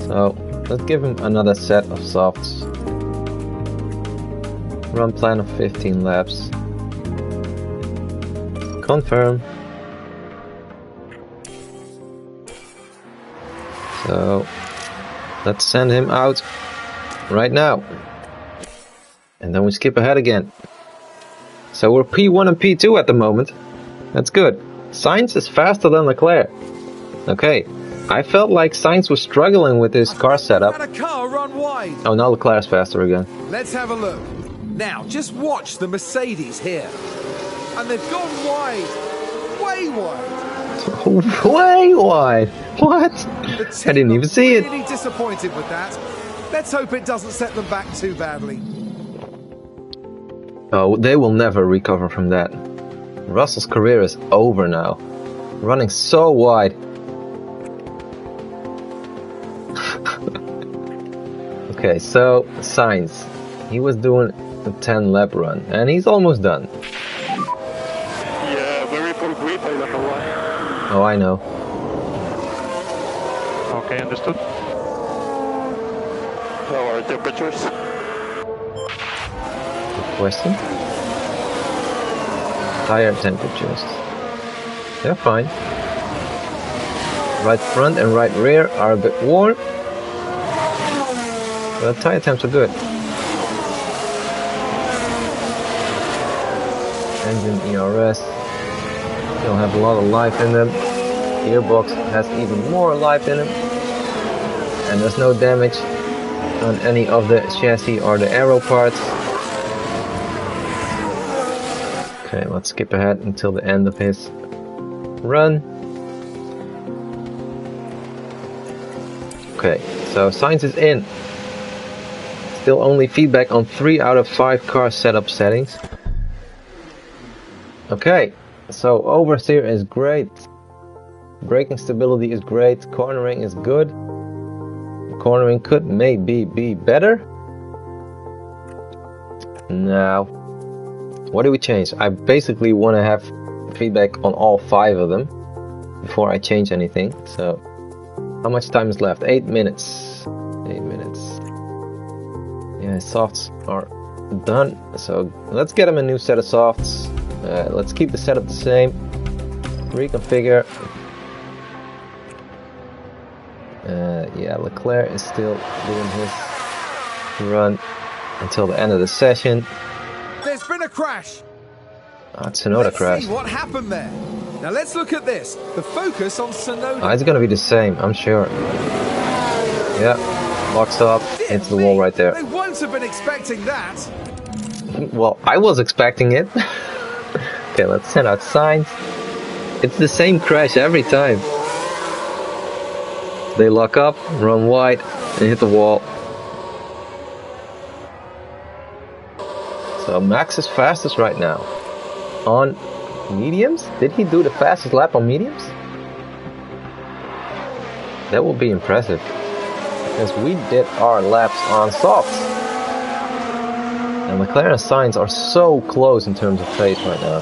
So, let's give him another set of softs. Run plan of 15 laps. Confirm. So, let's send him out right now. And then we skip ahead again. So we're P1 and P2 at the moment. That's good. Sainz is faster than Leclerc. Okay. I felt like Sainz was struggling with his car setup. And a car run wide. Oh, now Leclerc's faster again. Let's have a look. Now, just watch the Mercedes here. And they've gone wide. Way wide. Way wide. What? The I didn't even see it. Really disappointed with that. Let's hope it doesn't set them back too badly. Oh, they will never recover from that. Russell's career is over now. Running so wide. Okay, so Sainz. He was doing a 10 lap run and he's almost done. Yeah, very full grip, I don't know why. Oh, I know. Okay, understood. How are temperatures? Good question. Tire temperatures. They're fine. Right front and right rear are a bit warm. But tire temps are good. Engine ERS. They'll have a lot of life in them. Gearbox has even more life in them. And there's no damage on any of the chassis or the aero parts. Okay, let's skip ahead until the end of his run. Okay, so Sainz is in. Still only feedback on 3 out of 5 car setup settings. Okay, so oversteer is great. Braking stability is great. Cornering is good. Cornering could maybe be better. Now, what do we change? I basically want to have feedback on all 5 of them before I change anything. So, how much time is left? 8 minutes. 8 minutes. Yeah, softs are done. So, let's get him a new set of softs. Let's keep the setup the same. Reconfigure. Yeah, Leclerc is still doing his run until the end of the session. There's been a crash. It's another crash. See what happened there. Now let's look at this. The focus on Tsunoda. It's gonna be the same, I'm sure. Yeah, locks up, hits the wall right there. They won't have been expecting that. Well, I was expecting it. Okay, let's send out Sainz. It's the same crash every time. They lock up, run wide, and hit the wall. So Max is fastest right now. On mediums? Did he do the fastest lap on mediums? That will be impressive. Because we did our laps on softs. And Leclerc and Sainz are so close in terms of pace right now.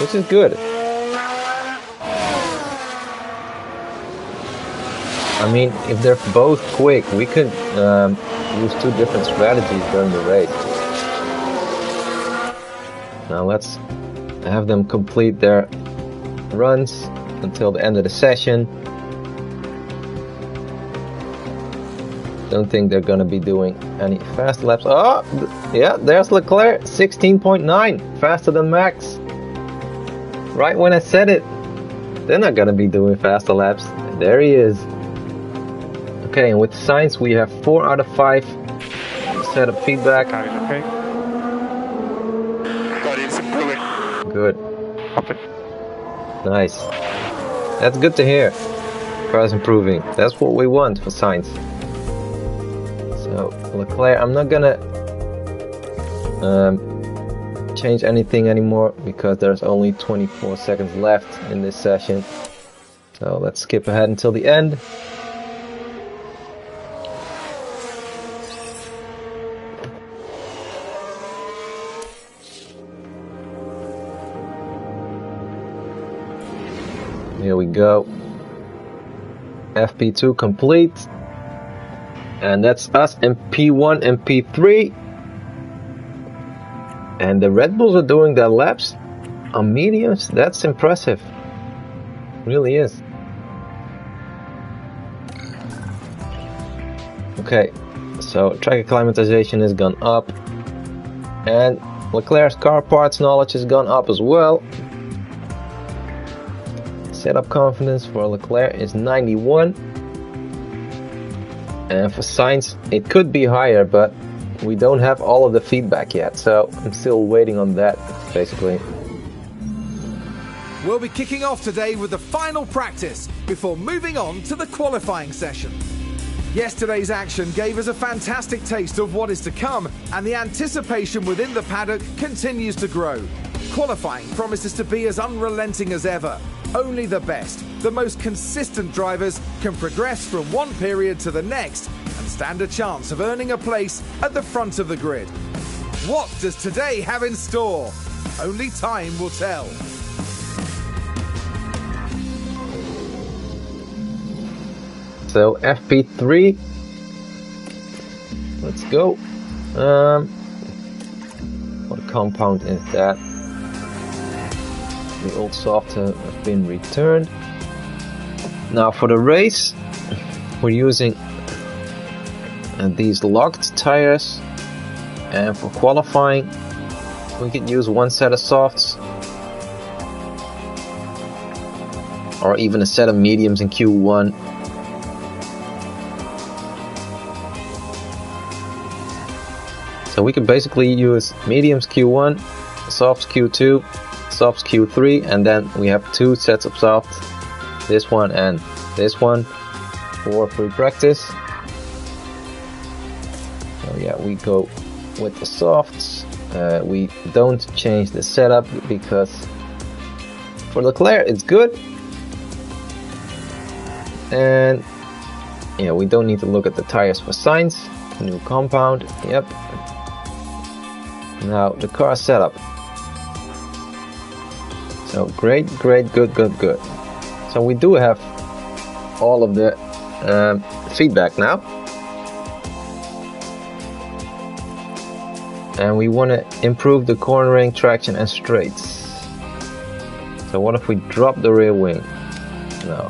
Which is good. I mean, if they're both quick, we could use 2 different strategies during the race. Now let's have them complete their runs until the end of the session. Don't think they're gonna be doing any fast laps. Oh, yeah, there's Leclerc, 16.9, faster than Max. Right when I said it, they're not gonna be doing faster laps. There he is. Okay, and with Sainz we have 4 out of 5 setup feedback. Car is okay. Car is improving. Good. Okay. Nice. That's good to hear. Car's improving. That's what we want for Sainz. So Leclerc, I'm not gonna change anything anymore because there's only 24 seconds left in this session. So let's skip ahead until the end. Here we go. FP2 complete. And that's us in P1 and P3. And the Red Bulls are doing their laps on mediums. That's impressive. Really is. Okay, so track acclimatization has gone up. And Leclerc's car parts knowledge has gone up as well. Setup confidence for Leclerc is 91. And for Sainz, it could be higher, but we don't have all of the feedback yet, so I'm still waiting on that, basically. We'll be kicking off today with the final practice before moving on to the qualifying session. Yesterday's action gave us a fantastic taste of what is to come, and the anticipation within the paddock continues to grow. Qualifying promises to be as unrelenting as ever. Only the best, the most consistent drivers can progress from one period to the next and stand a chance of earning a place at the front of the grid. What does today have in store? Only time will tell. So FP3, let's go. What compound is that? The old software has been returned. Now for the race, we're using these locked tires, and for qualifying, we could use one set of softs, or even a set of mediums in Q1. So we could basically use mediums Q1, softs Q2, softs Q3, and then we have two sets of softs, this one and this one, for free practice. So yeah, we go with the softs. We don't change the setup because for Leclerc it's good, and yeah, we don't need to look at the tires for Sainz. New compound, yep. Now the car setup. So great, good. So we do have all of the feedback now. And we want to improve the cornering, traction and straights. So what if we drop the rear wing? No.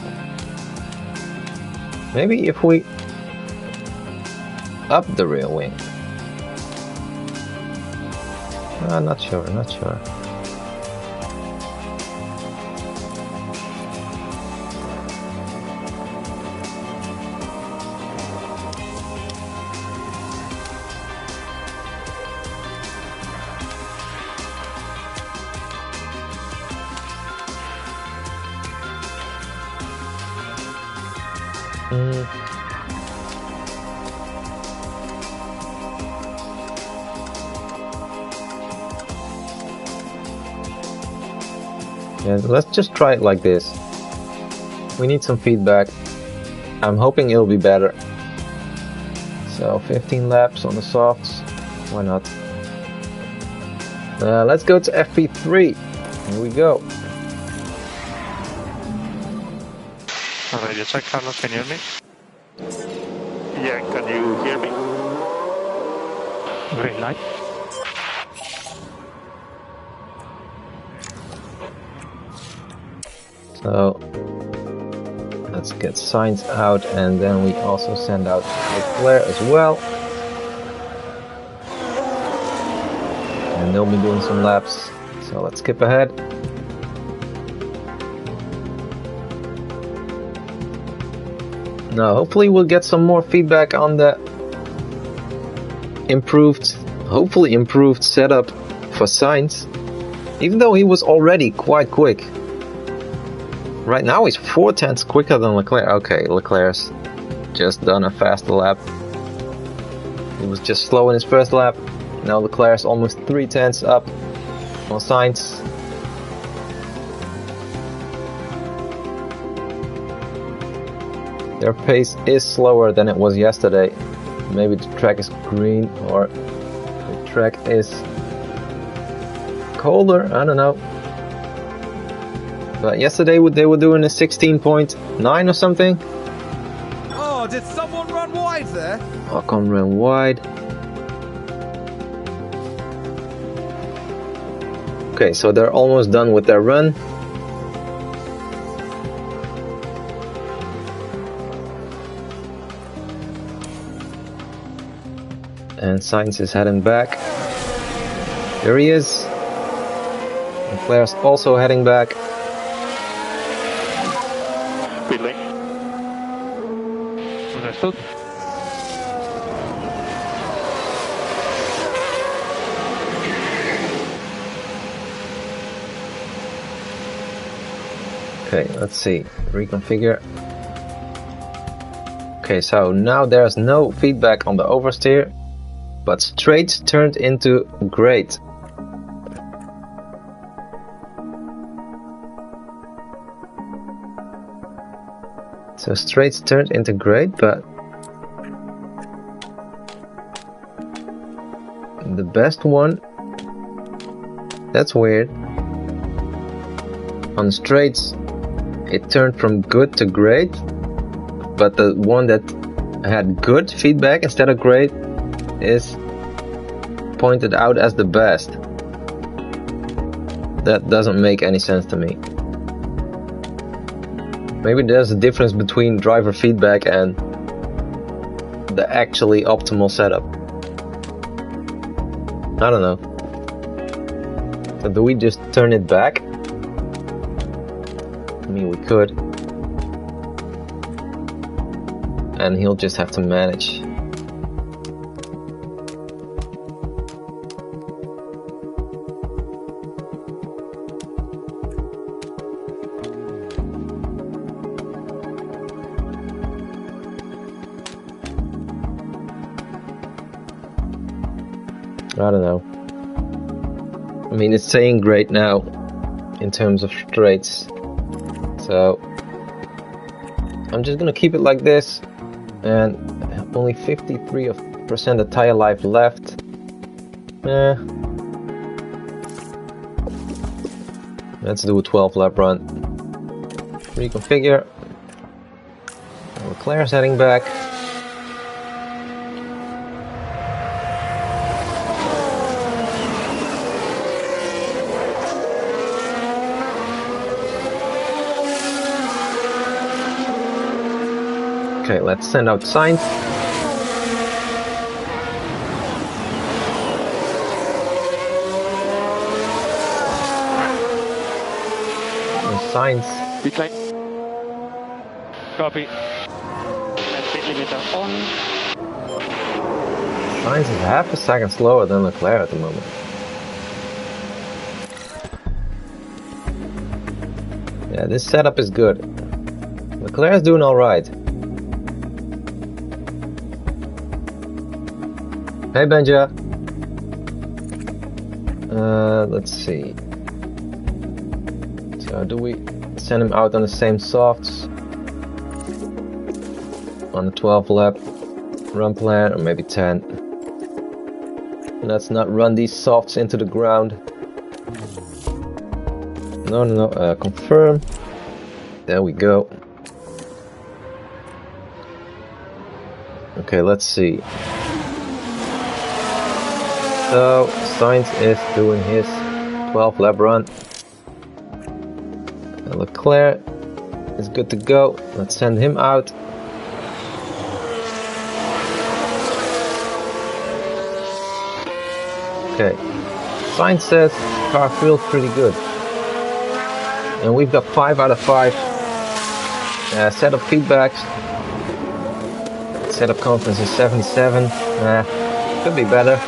Maybe if we up the rear wing. Not sure. Yeah, let's just try it like this. We need some feedback. I'm hoping it'll be better. So 15 laps on the softs. Why not? Let's go to FP3. Here we go. Radio check, Carlos, can you hear me? Yeah, can you hear me? Green light. So let's get Sainz out, and then we also send out Leclerc as well. And they'll be doing some laps. So let's skip ahead. Now hopefully we'll get some more feedback on the hopefully improved setup for Sainz, even though he was already quite quick. Right now he's 4/10 quicker than Leclerc. Okay, Leclerc's just done a faster lap. He was just slow in his first lap. Now Leclerc's almost 3/10 up on Sainz. Their pace is slower than it was yesterday. Maybe the track is green or the track is colder, I don't know. But yesterday they were doing a 16.9 or something. Oh, did someone run wide there? Ocon ran wide. Okay, so they're almost done with their run. And Sainz is heading back. There he is. Leclerc's also heading back. Pit lane. Understood. Okay, let's see. Reconfigure. Okay, so now there's no feedback on the oversteer, but straights turned into great. So straights turned into great, but the best one, that's weird. On straights, it turned from good to great, but the one that had good feedback instead of great is pointed out as the best. That doesn't make any sense to me. Maybe there's a difference between driver feedback and the actually optimal setup. I don't know. So do we just turn it back? I mean, we could. And he'll just have to manage. I don't know. I mean, it's saying great now in terms of straights. So I'm just gonna keep it like this, and only 53% of tire life left. Let's do a 12 lap run. Reconfigure. Leclerc's heading back. Okay, let's send out Sainz. Sainz. Pit lane. Copy. And pit limiter on. Sainz is half a second slower than Leclerc at the moment. Yeah, this setup is good. Leclerc's doing alright. Hey Benja. Let's see. So do we send him out on the same softs on the 12 lap run plan, or maybe 10? Let's not run these softs into the ground. No, confirm. There we go. Okay, let's see. So Sainz is doing his 12 lap run. And Leclerc is good to go. Let's send him out. Okay, Sainz says car feels pretty good. And we've got 5 out of 5 set of feedbacks. Setup confidence is 77. Could be better.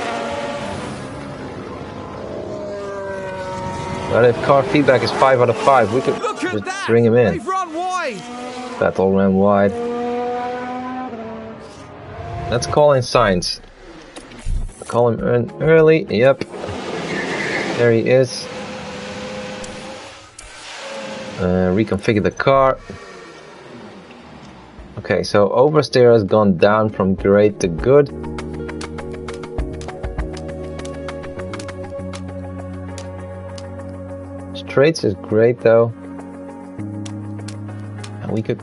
But if car feedback is 5 out of 5, we could Look at that! bring him in. They've run wide! Vettel ran wide. Let's call in Sainz. Call him in early. Yep. There he is. Reconfigure the car. Okay, so oversteer has gone down from great to good. Straights is great though. And we could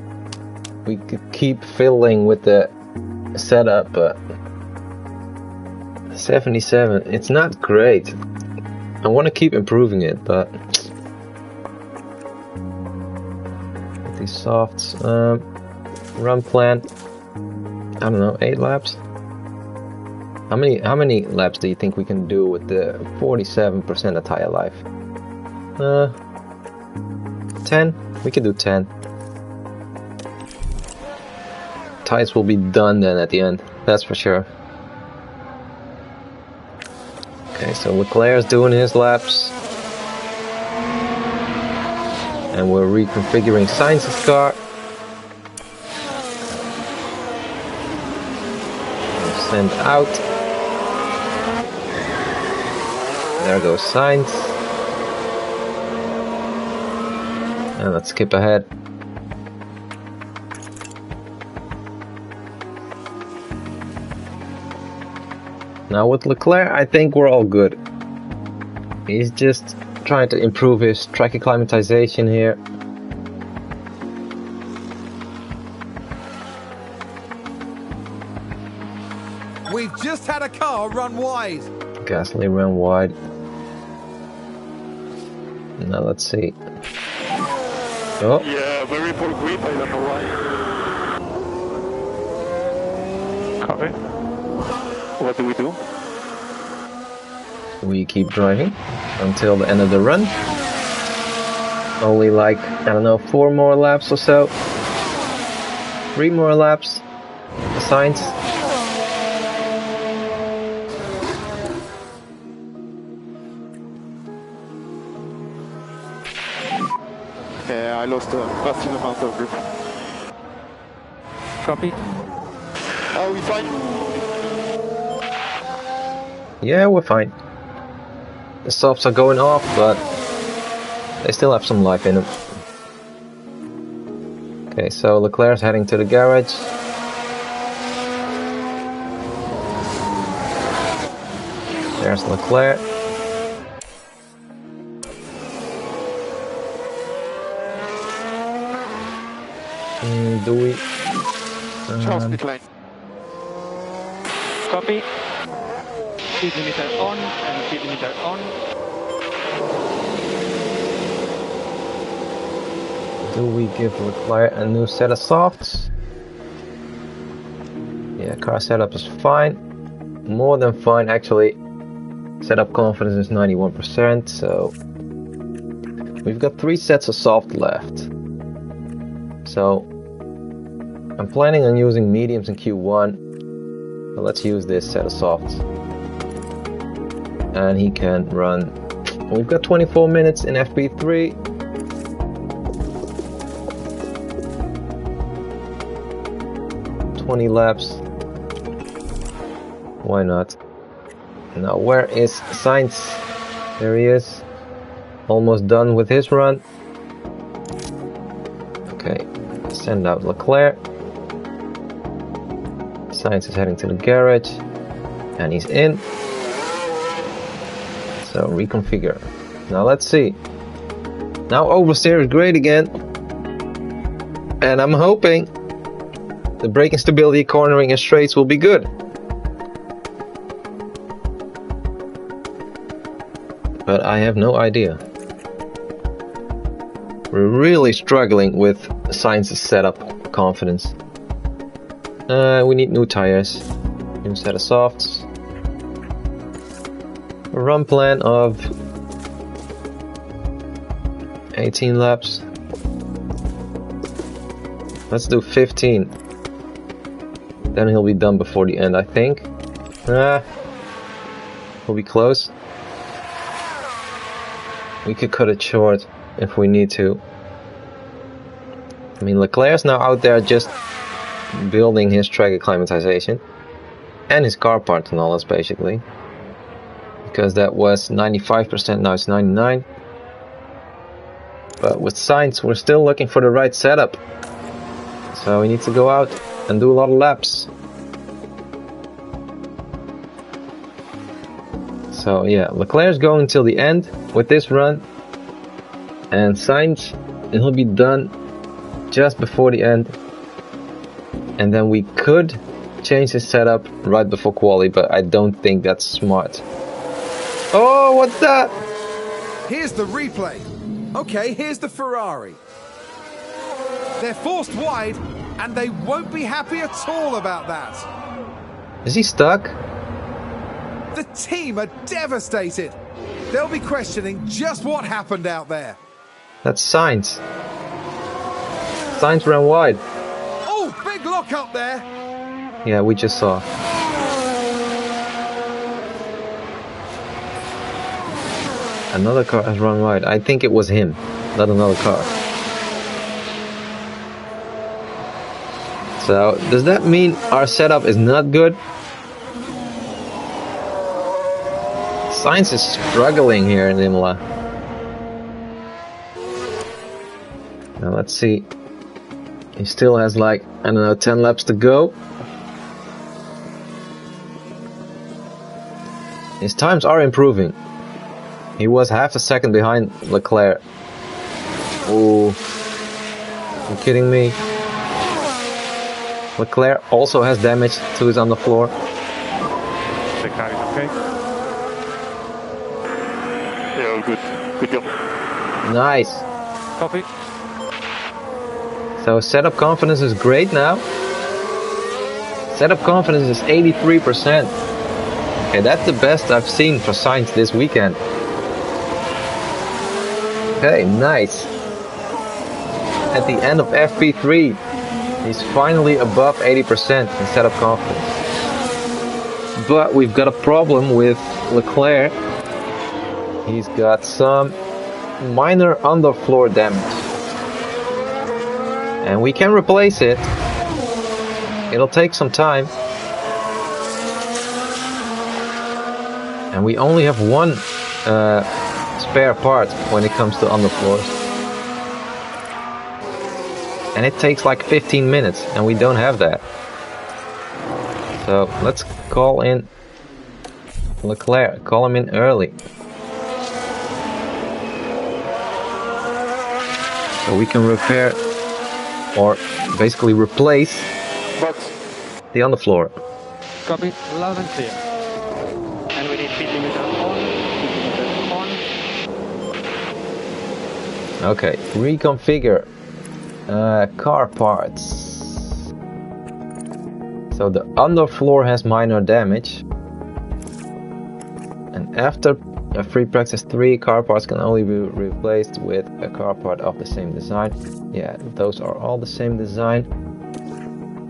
keep fiddling with the setup, but 77, it's not great. I want to keep improving it, but with these softs, run plan, I don't know, 8 laps. How many laps do you think we can do with the 47% of tire life? 10. We could do 10. Tires will be done then at the end, that's for sure. Okay, so Leclerc's doing his laps. And we're reconfiguring Sainz's car. Send out. There goes Sainz. And let's skip ahead. Now with Leclerc, I think we're all good. He's just trying to improve his track acclimatization here. We've just had a car run wide. Gasly ran wide. Now let's see. Oh. Yeah, very poor grip, I don't know why. Copy. What do we do? We keep driving until the end of the run. Only like, I don't know, 4 more laps or so. 3 more laps. The Sainz. Yeah, I lost a massive amount of grip. Copy. Are we fine? Yeah, we're fine. The softs are going off, but they still have some life in them. Okay, so Leclerc's heading to the garage. There's Leclerc. Do we? Charles pit lane. Copy. Speed limiter on and speed limiter on. Do we give Leclerc a new set of softs? Yeah, car setup is fine. More than fine, actually. Setup confidence is 91%, so we've got 3 sets of soft left. So I'm planning on using mediums in Q1. So let's use this set of softs. And he can run. We've got 24 minutes in FP3. $20 laps. Why not? Now where is Sainz? There he is. Almost done with his run. Okay, send out Leclerc. Sainz is heading to the garage. And he's in. So reconfigure. Now let's see. Now oversteer is great again. And I'm hoping the braking stability, cornering and straights will be good. But I have no idea. We're really struggling with Sainz's setup confidence. We need new tires. New set of softs. A run plan of 18 laps. Let's do 15. Then he'll be done before the end, I think. We'll be close. We could cut it short if we need to. I mean, Leclerc's now out there just building his track acclimatization and his car part knowledge, basically. Because that was 95%, now it's 99%. But with Sainz, we're still looking for the right setup. So we need to go out and do a lot of laps. So yeah, Leclerc's going till the end with this run. And Sainz, he'll be done just before the end. And then we could change his setup right before quali, but I don't think that's smart. Oh, what's that? Here's the replay. Okay, here's the Ferrari. They're forced wide, and they won't be happy at all about that. Is he stuck? The team are devastated. They'll be questioning just what happened out there. That's Sainz. Sainz ran wide. Oh, big lock up there. Yeah, we just saw. Another car has run wide. I think it was him, not another car. So, does that mean our setup is not good? Sainz is struggling here in Imola. Now let's see. He still has like, I don't know, 10 laps to go. His times are improving. He was half a second behind Leclerc. Oh, you kidding me? Leclerc also has damage to his underfloor. The car is okay. Yeah, good. Good job. Nice. Copy. So setup confidence is great now. Setup confidence is 83%. Okay, that's the best I've seen for Sainz this weekend. Okay, nice. At the end of FP3, he's finally above 80% in setup confidence. But we've got a problem with Leclerc. He's got some minor underfloor damage. And we can replace it. It'll take some time. And we only have one spare part when it comes to underfloors. And it takes like 15 minutes, and we don't have that. So let's call in Leclerc, call him in early. So we can repair, or basically replace, the underfloor. Copy. Loud and clear. And we need speed limiter on. Speed limiter on. Okay, reconfigure car parts. So the underfloor has minor damage. And after a free practice 3, car parts can only be replaced with a car part of the same design. Yeah, those are all the same design.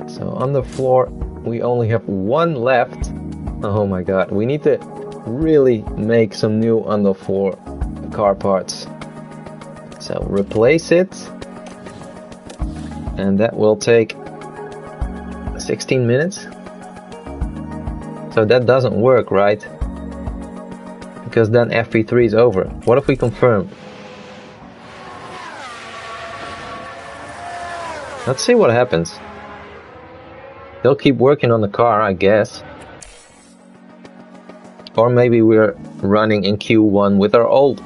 So underfloor, we only have one left. Oh my god, we need to really make some new underfloor car parts. So replace it. And that will take 16 minutes. So that doesn't work, right? Because then FP3 is over. What if we confirm? Let's see what happens. They'll keep working on the car, I guess. Or maybe we're running in Q1 with our old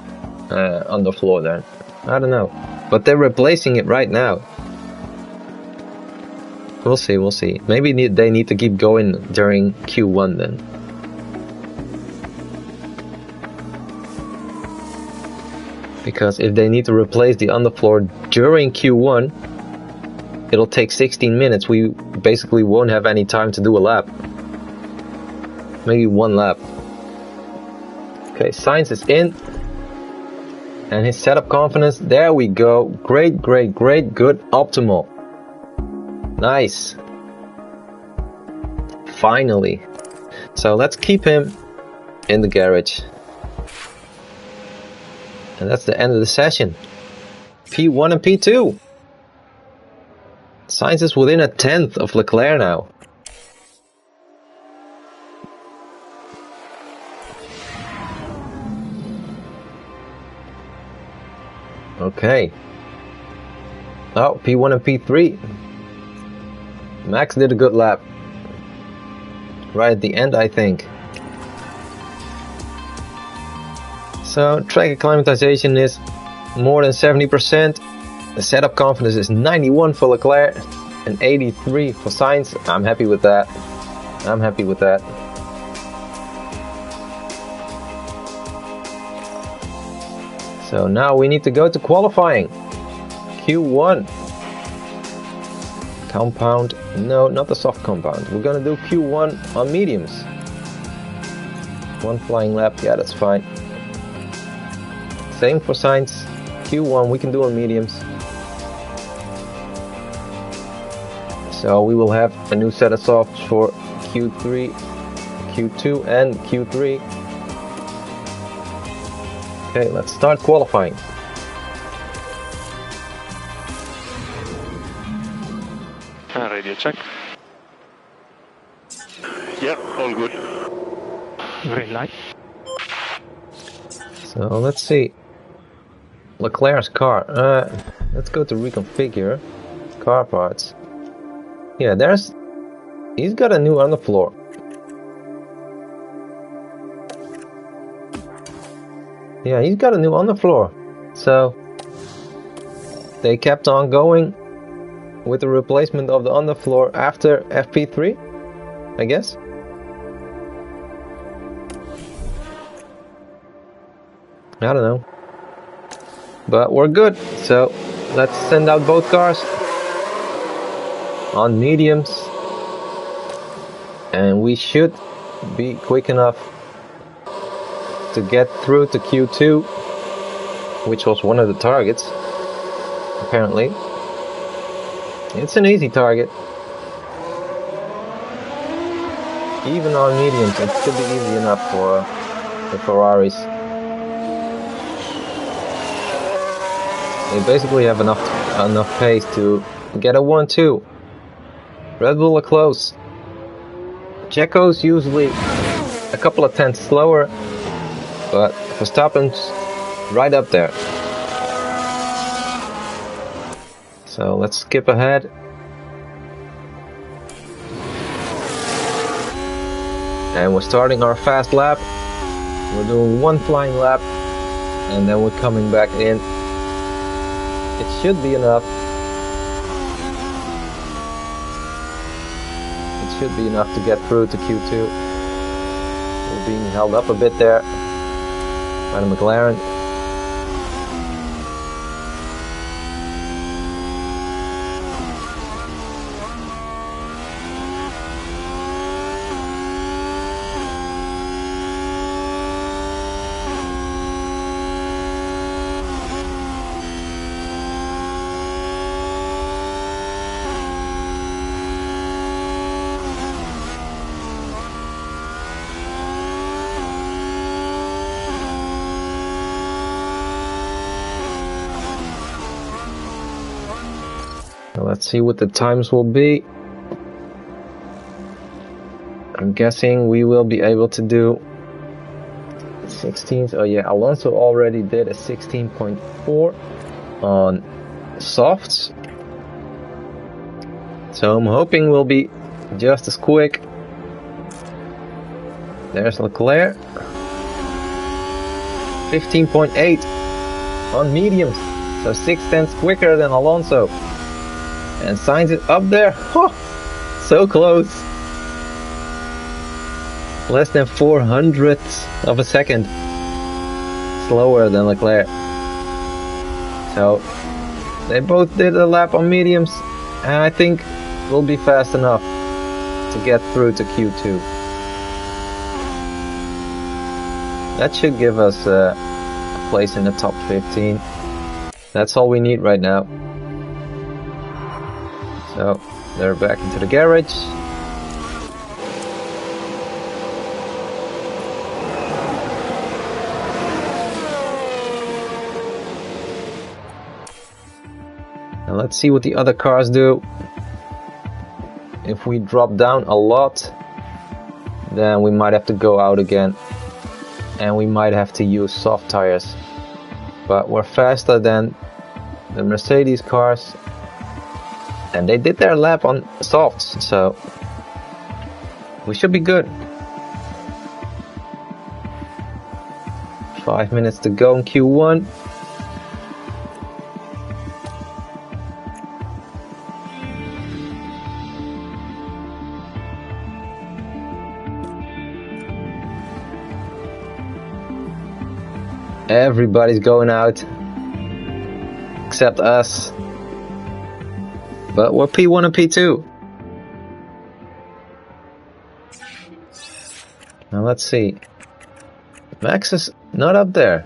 underfloor then. I don't know. But they're replacing it right now. We'll see, we'll see. Maybe they need to keep going during Q1 then. Because if they need to replace the underfloor during Q1, it'll take 16 minutes. We basically won't have any time to do a lap. Maybe one lap. Okay, Sainz is in. And his setup confidence, there we go. Great, great, great, good, optimal. Nice. Finally. So let's keep him in the garage. And that's the end of the session. P1 and P2. Sainz is within a tenth of Leclerc now. Okay. Oh, P1 and P3. Max did a good lap. Right at the end, I think. So, track acclimatization is more than 70%. The setup confidence is 91 for Leclerc and 83 for Sainz. I'm happy with that. I'm happy with that. So now we need to go to qualifying. Q1. Compound. No, not the soft compound. We're gonna do Q1 on mediums. One flying lap. Yeah, that's fine. Same for Sainz. Q1 we can do on mediums. So we will have a new set of softs for Q3, Q2 and Q3. Okay, let's start qualifying. Radio check. Yeah, all good. Green light. So let's see. Leclerc's car. Let's go to reconfigure car parts. Yeah, he's got a new underfloor. Yeah, he's got a new underfloor. So they kept on going with the replacement of the underfloor after FP3, I guess. I don't know. But we're good. So let's send out both cars on mediums. And we should be quick enough to get through to Q2, which was one of the targets, apparently. It's an easy target. Even on mediums, it should be easy enough for the Ferraris. They basically have enough pace to get a 1-2. Red Bull are close. Checo's usually a couple of tenths slower, but Verstappen's right up there. So let's skip ahead. And we're starting our fast lap. We're doing one flying lap and then we're coming back in. It should be enough. It should be enough to get through to Q2. We're being held up a bit there by the McLaren. Let's see what the times will be. I'm guessing we will be able to do 16s. Oh yeah, Alonso already did a 16.4 on softs. So I'm hoping we'll be just as quick. There's Leclerc. 15.8 on mediums. So 6 tenths quicker than Alonso. And Sainz it up there. Oh, so close. Less than 400ths of a second slower than Leclerc. So they both did a lap on mediums, and I think we'll be fast enough to get through to Q2. That should give us a place in the top 15. That's all we need right now. So they're back into the garage. And let's see what the other cars do. If we drop down a lot, then we might have to go out again. And we might have to use soft tires. But we're faster than the Mercedes cars. And they did their lap on softs, so we should be good. 5 minutes to go in Q1. Everybody's going out except us, but we're P1 and P2. Now let's see. Max is not up there.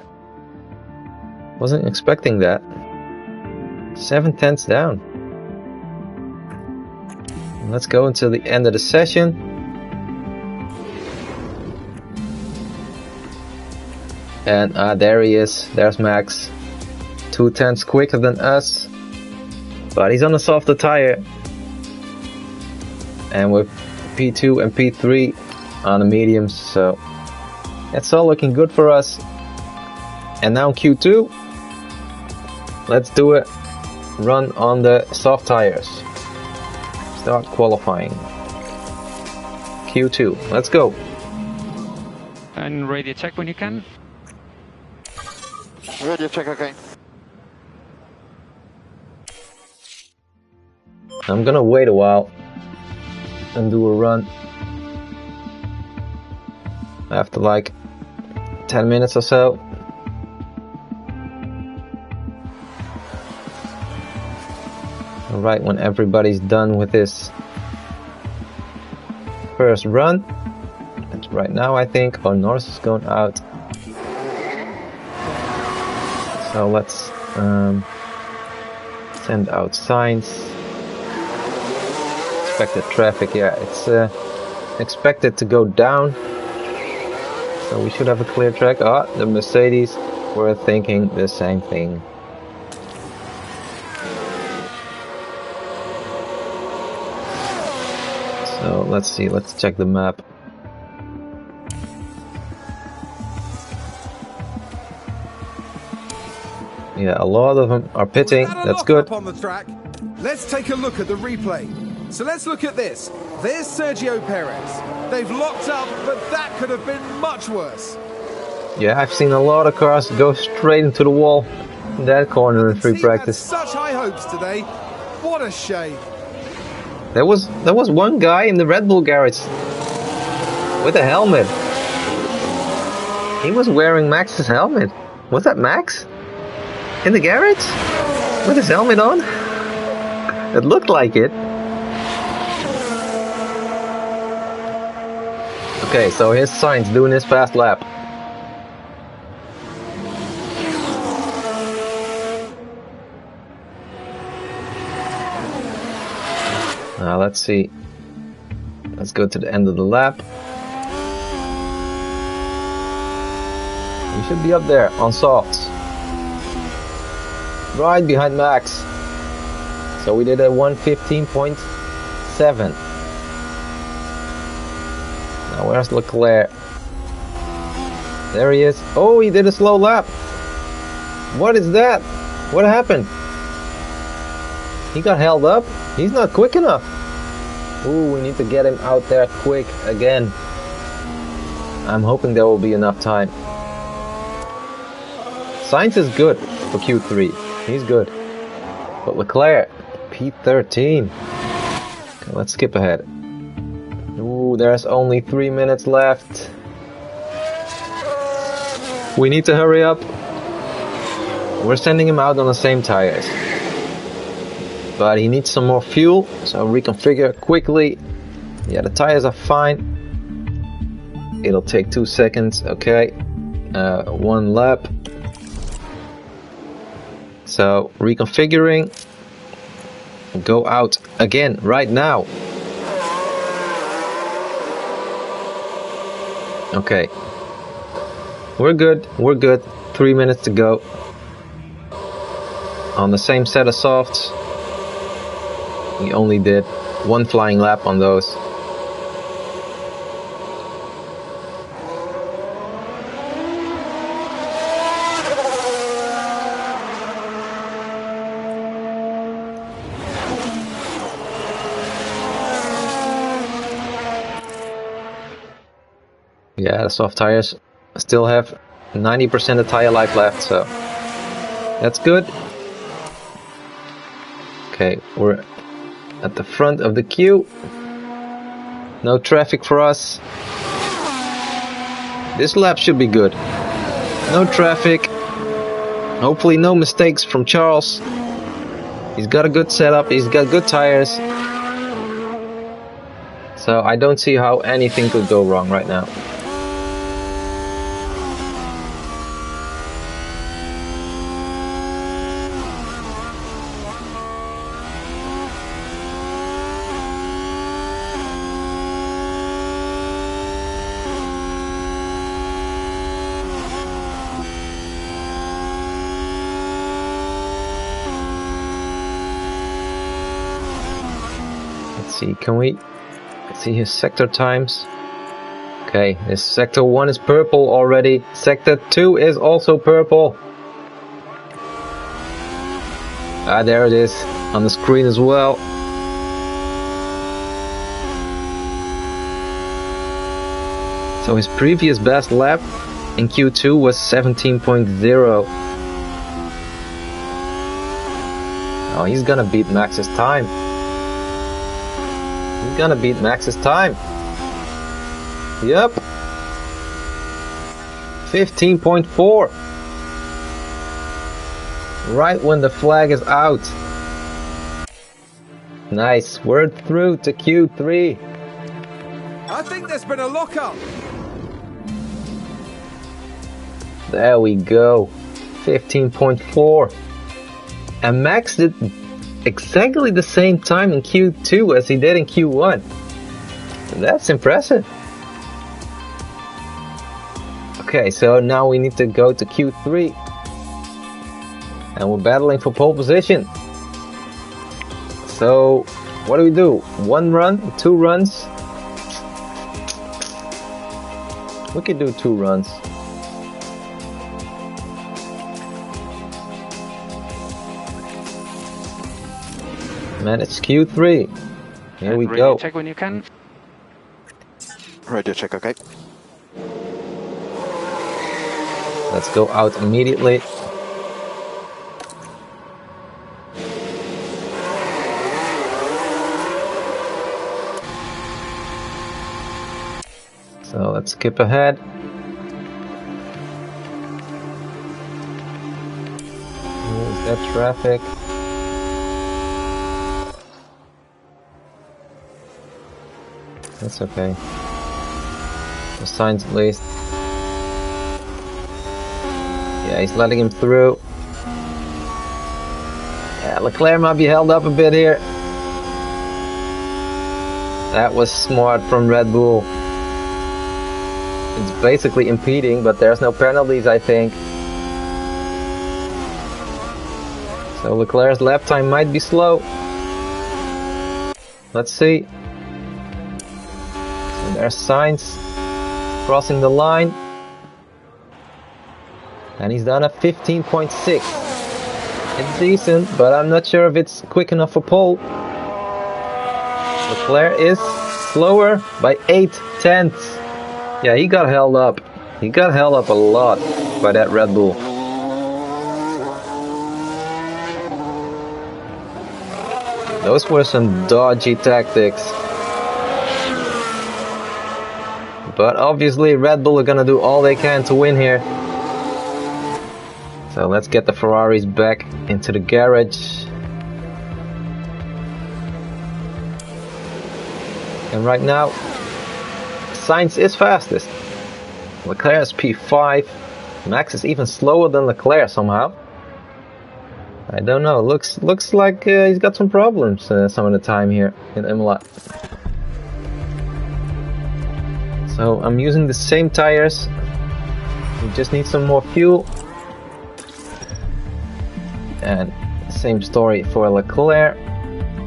Wasn't expecting that. 7 tenths down. Let's go until the end of the session. And there he is. There's Max. 2 tenths quicker than us. But he's on a softer tire. And we're P2 and P3 on the mediums. So it's all looking good for us. And now Q2. Let's do it. Run on the soft tires. Start qualifying. Q2. Let's go. And radio check when you can. Radio check, okay. I'm gonna wait a while and do a run after like 10 minutes or so. Right when everybody's done with this first run. That's right now, I think. Oh, Norris is going out. So let's send out signs. Expected traffic, yeah, it's expected to go down. So we should have a clear track. Ah, the Mercedes were thinking the same thing. So let's see, let's check the map. Yeah, a lot of them are pitting. That's good. Up on the track. Let's take a look at the replay. So let's look at this. There's Sergio Perez. They've locked up, but that could have been much worse. Yeah, I've seen a lot of cars go straight into the wall in that corner in free practice. Such high hopes today. What a shame. There was one guy in the Red Bull garage with a helmet. He was wearing Max's helmet. Was that Max? In the garage? With his helmet on? It looked like it. Okay, so here's Sainz doing his fast lap. Now let's see. Let's go to the end of the lap. We should be up there on softs. Right behind Max. So we did a 1:15.7. Now where's Leclerc? There he is. Oh, he did a slow lap. What is that? What happened? He got held up. He's not quick enough. Ooh, we need to get him out there quick again. I'm hoping there will be enough time. Sainz is good for Q3. He's good. But Leclerc, P13. Okay, let's skip ahead. Ooh, there's only 3 minutes left. We need to hurry up. We're sending him out on the same tires. But he needs some more fuel, so reconfigure quickly. Yeah, the tires are fine. It'll take 2 seconds, okay. 1 lap. So, reconfiguring. Go out again, right now. Okay. We're good, we're good. 3 minutes to go. On the same set of softs. We only did one flying lap on those. Yeah, the soft tires still have 90% of tire life left, so that's good. Okay, we're at the front of the queue. No traffic for us. This lap should be good. No traffic. Hopefully no mistakes from Charles. He's got a good setup, he's got good tires. So I don't see how anything could go wrong right now. Can we see his sector times? Okay, his sector 1 is purple already. Sector 2 is also purple. Ah, there it is on the screen as well. So his previous best lap in Q2 was 17.0. Oh, he's gonna beat Max's time. He's gonna beat Max's time. Yep. 15.4. Right when the flag is out. Nice. We're through to Q3. I think there's been a lockup. There we go. 15.4. And Max did exactly the same time in Q2 as he did in Q1. That's impressive. Okay, so now we need to go to Q3. And we're battling for pole position. So, what do? 1 run? 2 runs? We could do 2 runs. Man, it's Q3. Here we go. Check when you can. Radio check, okay. Let's go out immediately. So let's skip ahead. Here's that traffic. That's okay. The signs at least. Yeah, he's letting him through. Yeah, Leclerc might be held up a bit here. That was smart from Red Bull. It's basically impeding, but there's no penalties, I think. So Leclerc's lap time might be slow. Let's see. So there's Sainz crossing the line. And he's done a 15.6. It's decent, but I'm not sure if it's quick enough for pole. Leclerc is slower by 0.8. Yeah, he got held up. He got held up a lot by that Red Bull. Those were some dodgy tactics. But obviously Red Bull are gonna do all they can to win here. So let's get the Ferraris back into the garage. And right now, Sainz is fastest. Leclerc is P5. Max is even slower than Leclerc somehow. I don't know. Looks like he's got some problems some of the time here in Imola. So I'm using the same tires. We just need some more fuel. And same story for Leclerc.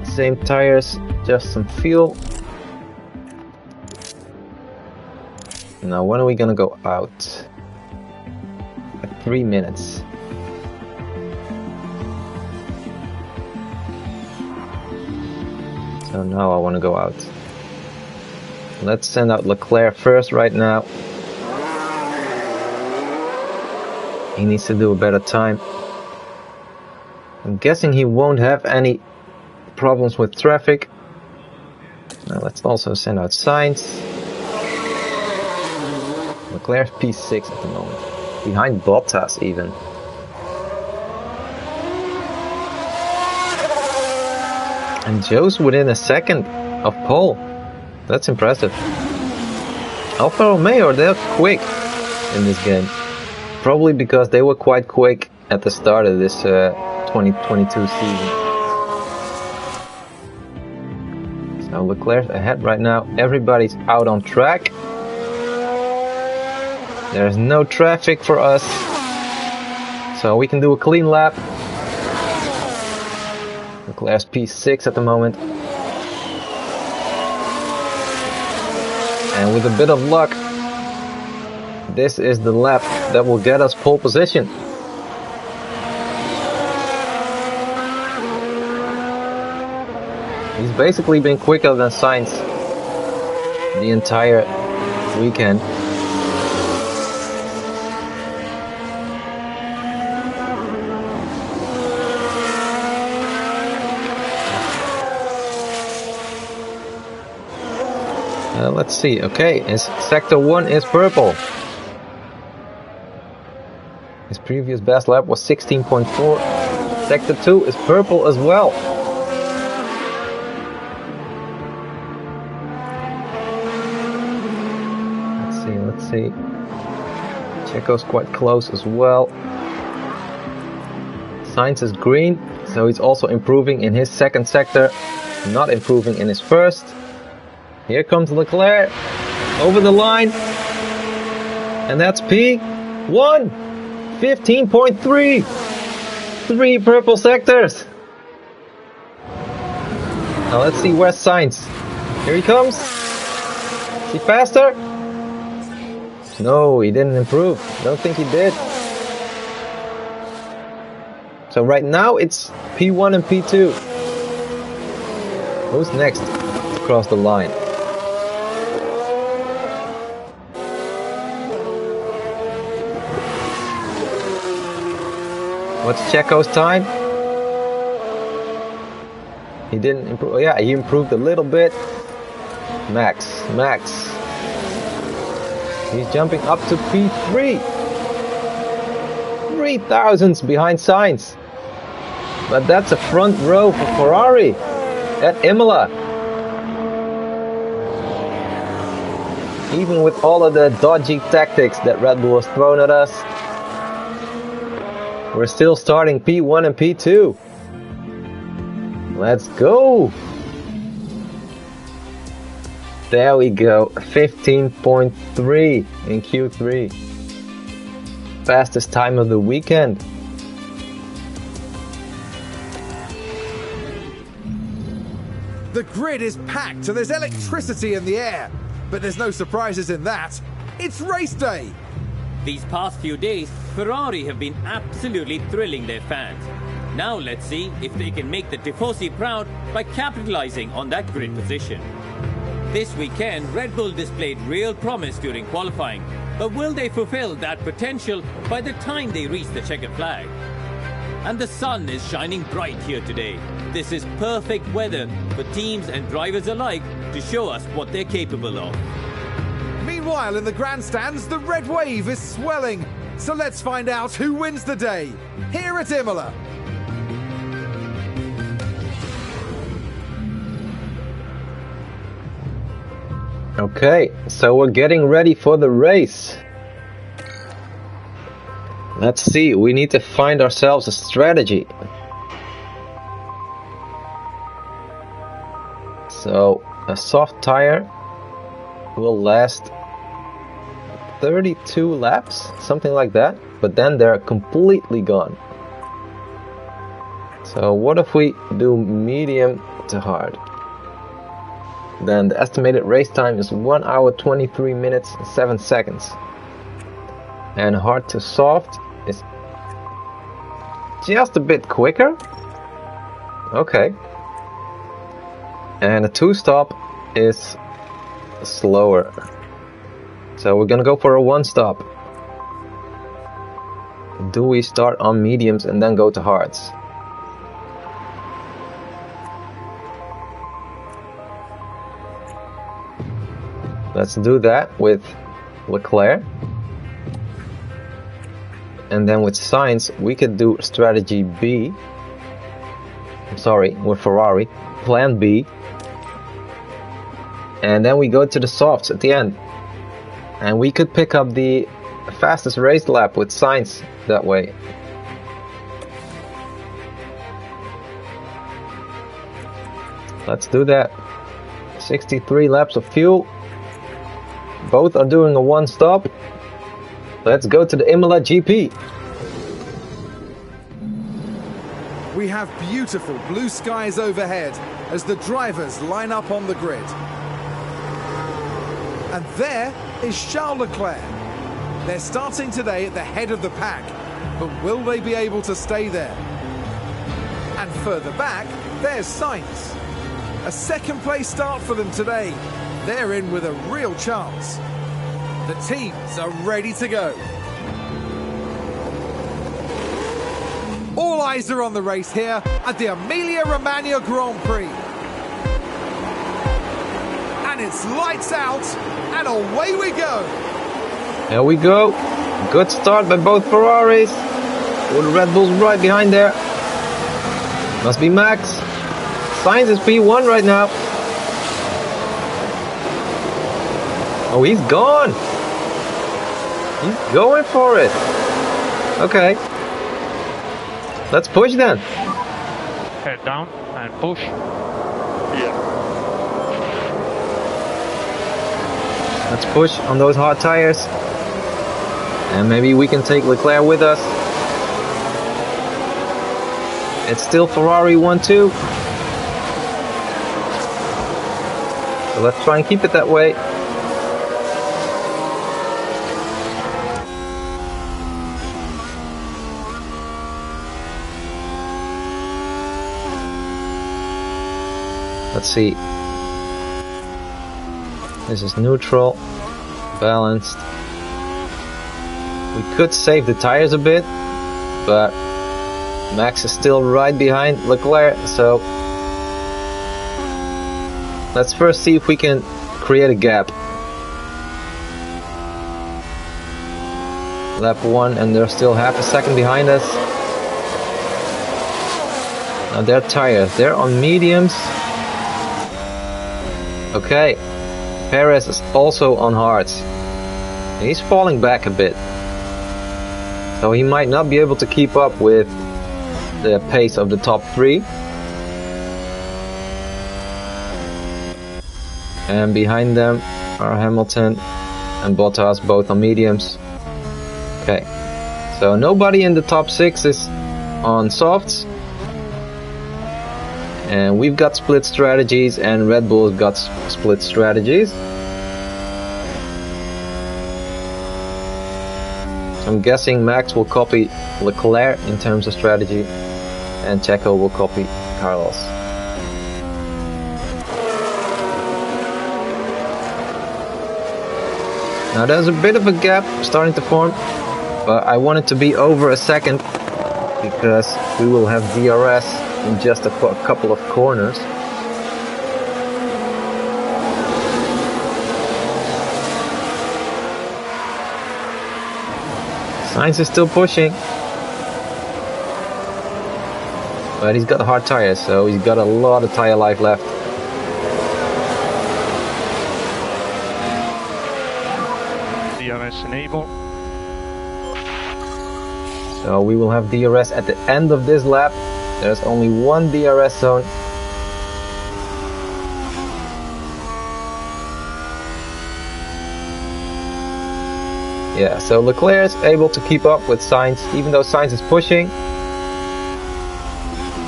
Same tires, adjust some fuel. Now when are we gonna go out? At 3 minutes. So now I want to go out. Let's send out Leclerc first right now. He needs to do a better time. I'm guessing he won't have any problems with traffic. Now let's also send out Sainz. Leclerc's P6 at the moment. Behind Bottas even. And Joe's within a second of pole. That's impressive. Alfa Romeo, they're quick in this game. Probably because they were quite quick at the start of this 2022 season. So Leclerc's ahead right now. Everybody's out on track. There's no traffic for us. So we can do a clean lap. Leclerc's P6 at the moment. And with a bit of luck, this is the lap that will get us pole position. He's basically been quicker than Sainz the entire weekend. Let's see. Okay, his sector 1 is purple. His previous best lap was 16.4. Sector 2 is purple as well. Let's see. Checo's quite close as well. Sainz is green, so he's also improving in his second sector, not improving in his first. Here comes Leclerc, over the line, and that's P1, 15.3, 3 purple sectors. Now let's see where's Sainz. Here he comes. Is he faster? No, he didn't improve. Don't think he did. So right now it's P1 and P2. Who's next to cross the line? What's Checo's time? He didn't improve. Oh, yeah, he improved a little bit. Max. He's jumping up to P3. 3 thousandths behind Sainz. But that's a front row for Ferrari at Imola. Even with all of the dodgy tactics that Red Bull has thrown at us, we're still starting P1 and P2. Let's go! There we go, 15.3 in Q3. Fastest time of the weekend. The grid is packed, so there's electricity in the air. But there's no surprises in that. It's race day! These past few days, Ferrari have been absolutely thrilling their fans. Now let's see if they can make the Tifosi proud by capitalizing on that grid position. This weekend, Red Bull displayed real promise during qualifying, but will they fulfill that potential by the time they reach the checkered flag? And the sun is shining bright here today. This is perfect weather for teams and drivers alike to show us what they're capable of. Meanwhile, in the grandstands, the red wave is swelling. So let's find out who wins the day here at Imola. Okay, so we're getting ready for the race. Let's see, we need to find ourselves a strategy. So, a soft tire will last 32 laps, something like that, but then they're completely gone. So what if we do medium to hard? then the estimated race time is 1 hour 23 minutes and 7 seconds. And hard to soft is just a bit quicker. Okay. And a 2-stop is slower. So we're gonna go for a 1-stop. Do we start on mediums and then go to hards? Let's do that with Leclerc. And then with Sainz, we could do strategy B. I'm sorry, with Ferrari, plan B. And then we go to the softs at the end. And we could pick up the fastest race lap with Sainz that way. Let's do that. 63 laps of fuel. Both are doing a 1-stop. Let's go to the Imola GP. We have beautiful blue skies overhead as the drivers line up on the grid. And there is Charles Leclerc. They're starting today at the head of the pack, but will they be able to stay there? And further back, there's Sainz. A second place start for them today. They're in with a real chance. The teams are ready to go. All eyes are on the race here at the Emilia-Romagna Grand Prix. And it's lights out, and away we go. Here we go. Good start by both Ferraris. With the Red Bulls right behind there. Must be Max. Sainz is P1 right now. Oh, he's gone. He's going for it. Okay. Let's push then. Head down and push. Yeah. Let's push on those hard tires. And maybe we can take Leclerc with us. It's still Ferrari 1-2. So let's try and keep it that way. Let's see. This is neutral, balanced. We could save the tires a bit, but Max is still right behind Leclerc, so let's first see if we can create a gap. Lap 1 and they're still half a second behind us. Now their tires, they're on mediums. Okay, Perez is also on hards. He's falling back a bit. So he might not be able to keep up with the pace of the top 3. And behind them are Hamilton and Bottas, both on mediums. Okay, so nobody in the top 6 is on softs. And we've got split strategies and Red Bull's got split strategies. I'm guessing Max will copy Leclerc in terms of strategy and Checo will copy Carlos. Now there's a bit of a gap starting to form, but I want it to be over a second because we will have DRS in just a couple of corners. Sainz is still pushing, but he's got hard tires, so he's got a lot of tire life left. DRS enable. So we will have DRS at the end of this lap. There's only one DRS zone. Yeah, so Leclerc is able to keep up with Sainz, even though Sainz is pushing.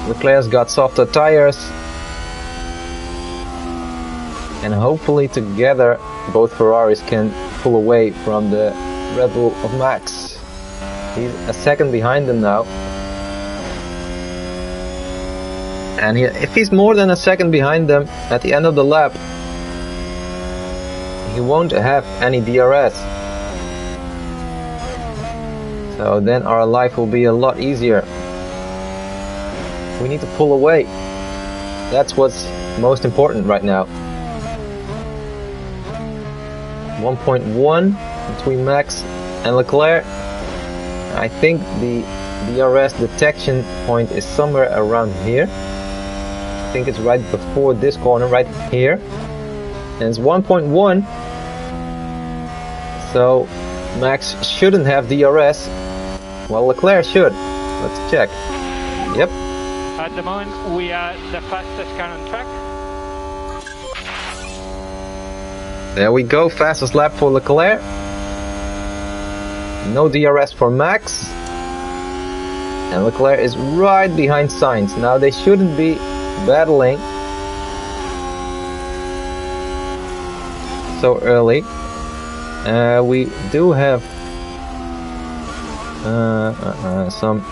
Leclerc's got softer tires. And hopefully together both Ferraris can pull away from the Red Bull of Max. He's a second behind them now. And if he's more than a second behind them at the end of the lap, he won't have any DRS. So then our life will be a lot easier. We need to pull away. That's what's most important right now. 1.1 between Max and Leclerc. I think the DRS detection point is somewhere around here. I think it's right before this corner, right here. And it's 1.1. So Max shouldn't have DRS. Well, Leclerc should. Let's check. Yep. At the moment, we are the fastest car on track. There we go, fastest lap for Leclerc. No DRS for Max. And Leclerc is right behind Sainz. Now they shouldn't be battling so early. We do have some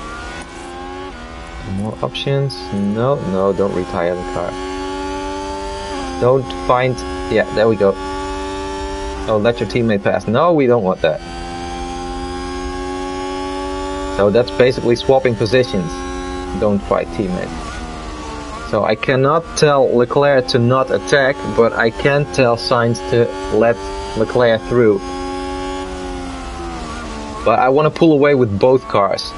more options. No, don't retire the car. Don't find... Yeah, there we go. Oh, let your teammate pass. No, we don't want that. So that's basically swapping positions. Don't fight teammate. So I cannot tell Leclerc to not attack, but I can tell Sainz to let Leclerc through. But I want to pull away with both cars.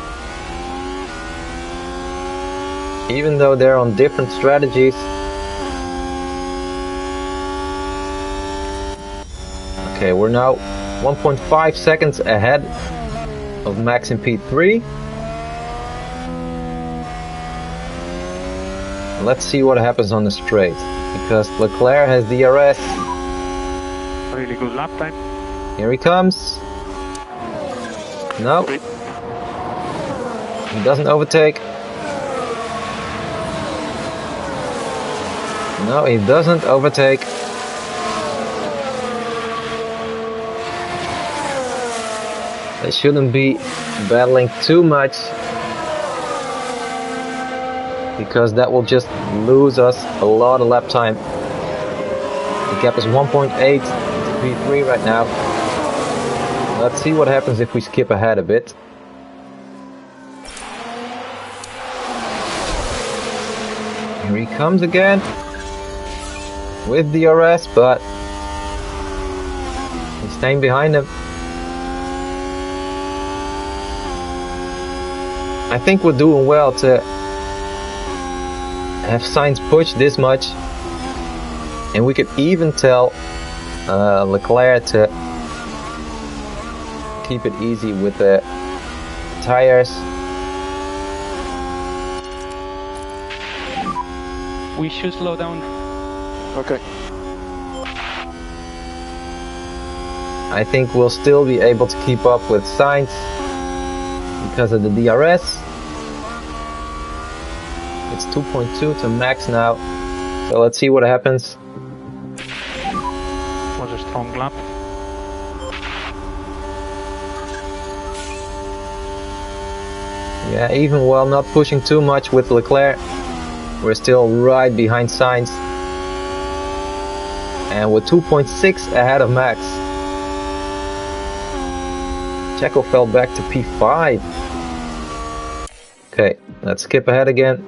Even though they're on different strategies. Okay, we're now 1.5 seconds ahead of Max in P3. Let's see what happens on the straight, because Leclerc has DRS. Really good lap time. Here he comes. No. He doesn't overtake. No, he doesn't overtake. They shouldn't be battling too much, because that will just lose us a lot of lap time. The gap is 1.8 to P3 right now. Let's see what happens if we skip ahead a bit. Here he comes again with DRS, but he's staying behind him. I think we're doing well to have Sainz push this much, and we could even tell Leclerc to keep it easy with the tires. We should slow down. Okay. I think we'll still be able to keep up with Sainz because of the DRS. It's 2.2 to Max now, so let's see what happens. Was a strong lap. Yeah, even while not pushing too much with Leclerc, we're still right behind Sainz. And we're 2.6 ahead of Max. Checo fell back to P5. Okay, let's skip ahead again.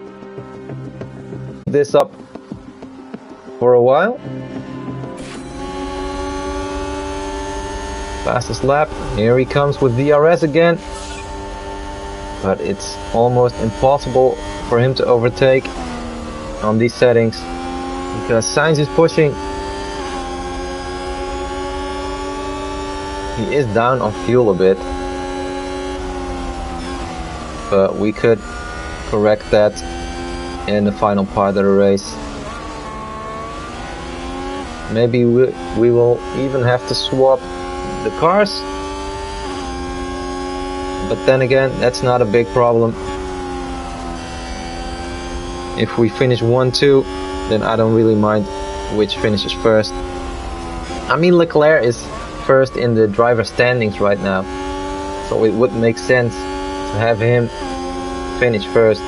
This up for a while. Fastest lap. Here he comes with DRS again. But it's almost impossible for him to overtake on these settings because Sainz is pushing. He is down on fuel a bit, but we could correct that in the final part of the race. Maybe we will even have to swap the cars, but then again, that's not a big problem. If we finish 1-2, then I don't really mind which finishes first. I mean, Leclerc is first in the driver standings right now, so it would make sense to have him finish first,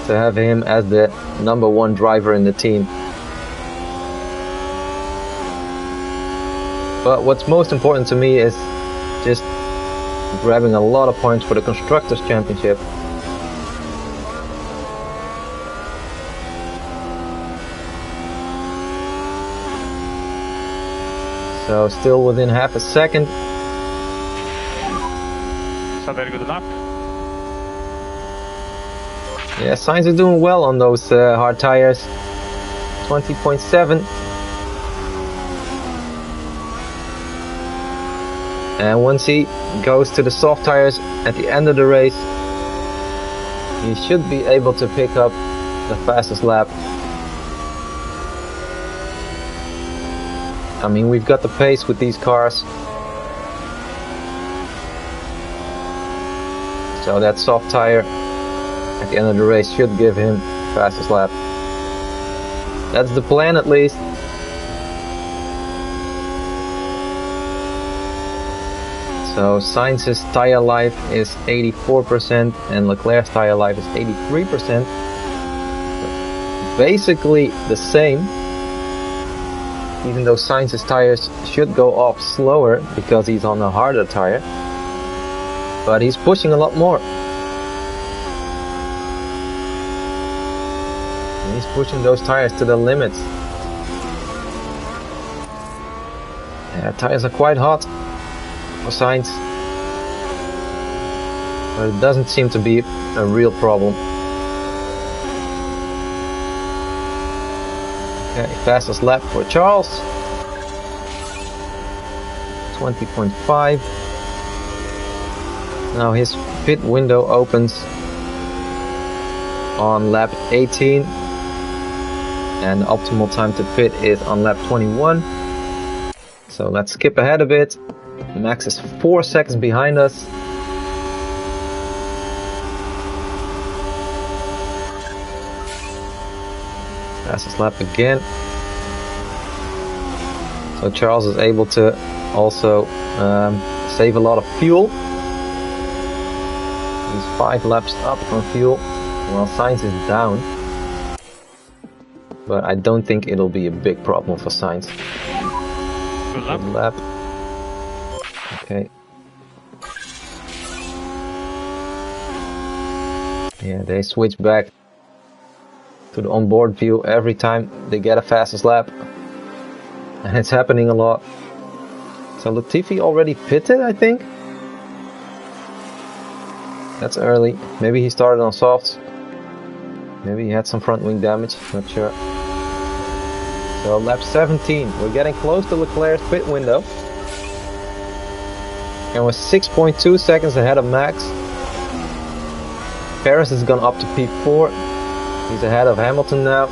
to have him as the #1 driver in the team. But what's most important to me is just grabbing a lot of points for the Constructors' Championship. So still within half a second. So very good lap. Yeah, Sainz is doing well on those hard tires. 20.7. And once he goes to the soft tires at the end of the race, he should be able to pick up the fastest lap. I mean, we've got the pace with these cars. So that soft tire at the end of the race should give him fastest lap. That's the plan, at least. So Sainz's tire life is 84% and Leclerc's tire life is 83%. Basically the same, even though Sainz's tires should go off slower because he's on a harder tire, but he's pushing a lot more. And he's pushing those tires to the limits. Yeah, tires are quite hot for Sainz, but it doesn't seem to be a real problem. Okay, fastest lap for Charles, 20.5. Now his pit window opens on lap 18 and the optimal time to pit is on lap 21. So let's skip ahead a bit. Max is 4 seconds behind us. Fastest lap again. So Charles is able to also save a lot of fuel. He's 5 laps up on fuel, while Sainz is down. But I don't think it'll be a big problem for Sainz. Good lap. Okay. Yeah, they switch back to the onboard view every time they get a fastest lap. And it's happening a lot. So Latifi already pitted, I think. That's early. Maybe he started on softs. Maybe he had some front wing damage, not sure. So lap 17, we're getting close to Leclerc's pit window. And we're 6.2 seconds ahead of Max. Perez has gone up to P4. He's ahead of Hamilton now.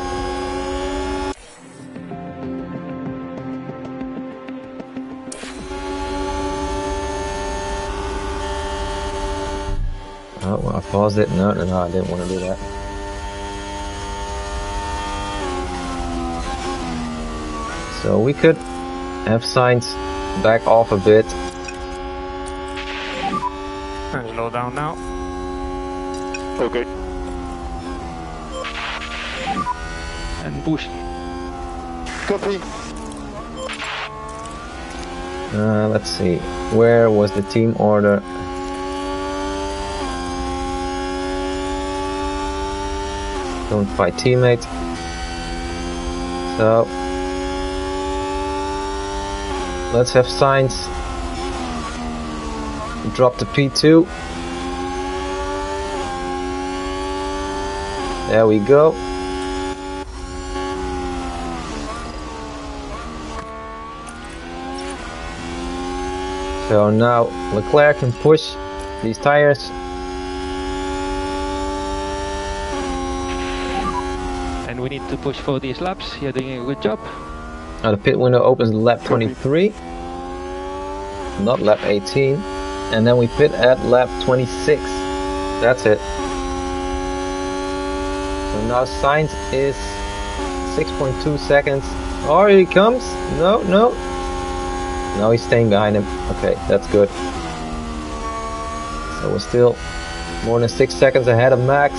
Oh, well, I paused it. No, I didn't want to do that. So we could have Sainz back off a bit. And slow down now. Okay. And push. Copy. Let's see. Where was the team order? Don't fight teammate. So let's have Sainz drop to P2. There we go. So now Leclerc can push these tires. And we need to push for these laps. You're doing a good job. Now the pit window opens lap 23, not lap 18, and then we pit at lap 26. That's it. So now Sainz is 6.2 seconds. Oh, here he comes. No, no. No, he's staying behind him. Okay, that's good. So we're still more than 6 seconds ahead of Max.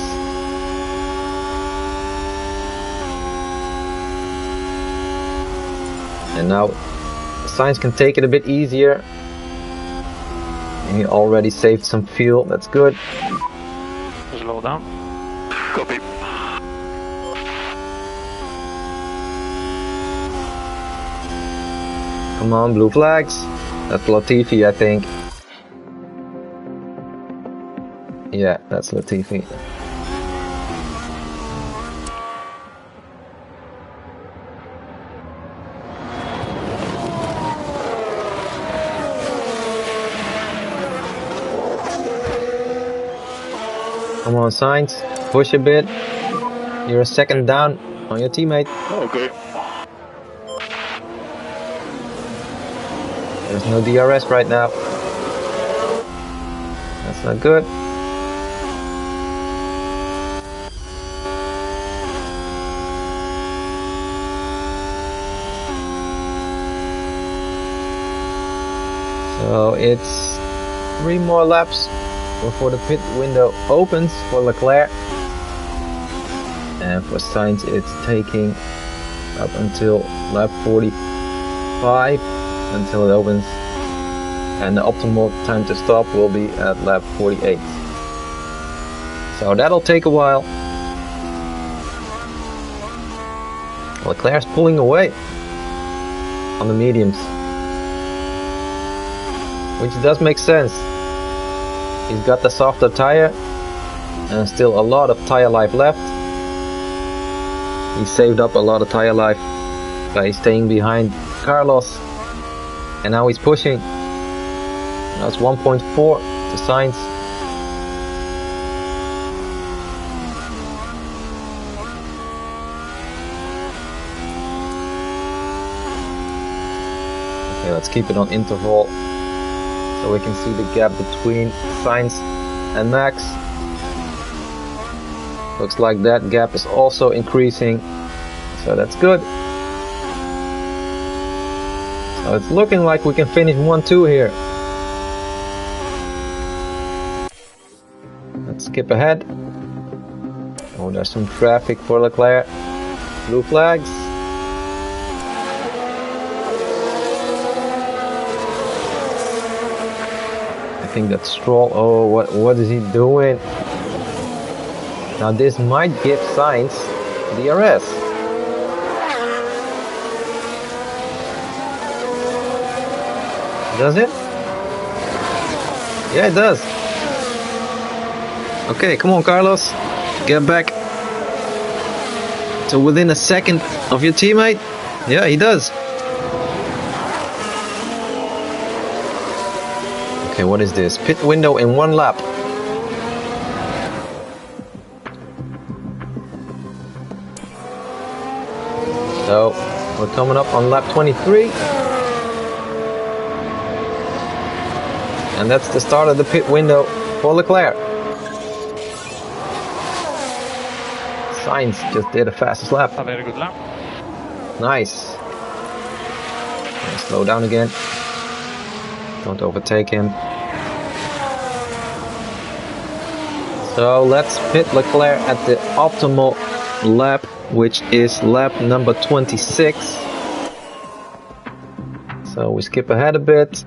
And now Sainz can take it a bit easier. And he already saved some fuel. That's good. Slow down. Copy. Come on, blue flags. That's Latifi, I think. Yeah, that's Latifi. Come on, Sainz. Push a bit. You're a second down on your teammate. Okay. There's no DRS right now. That's not good. So it's 3 more laps before the pit window opens for Leclerc. And for Sainz it's taking up until lap 45 until it opens. And the optimal time to stop will be at lap 48. So that'll take a while. Leclerc's pulling away on the mediums, which does make sense. He's got the softer tire and still a lot of tire life left. He saved up a lot of tire life by staying behind Carlos, and now he's pushing. Now it's 1.4 to Sainz. Okay, let's keep it on interval so we can see the gap between Sainz and Max. Looks like that gap is also increasing, so that's good. So it's looking like we can finish 1-2 here. Let's skip ahead. Oh, there's some traffic for Leclerc. Blue flags. I think that's Stroll. Oh, what is he doing? Now this might give Sainz DRS. Does it? Yeah, it does. Okay, come on, Carlos. Get back to within a second of your teammate. Yeah, he does. Okay, what is this? Pit window in 1 lap. So, we're coming up on lap 23. And that's the start of the pit window for Leclerc. Sainz just did a fastest lap. A very good lap. Nice. Slow down again. Don't overtake him. So let's pit Leclerc at the optimal lap, which is lap number 26. So we skip ahead a bit.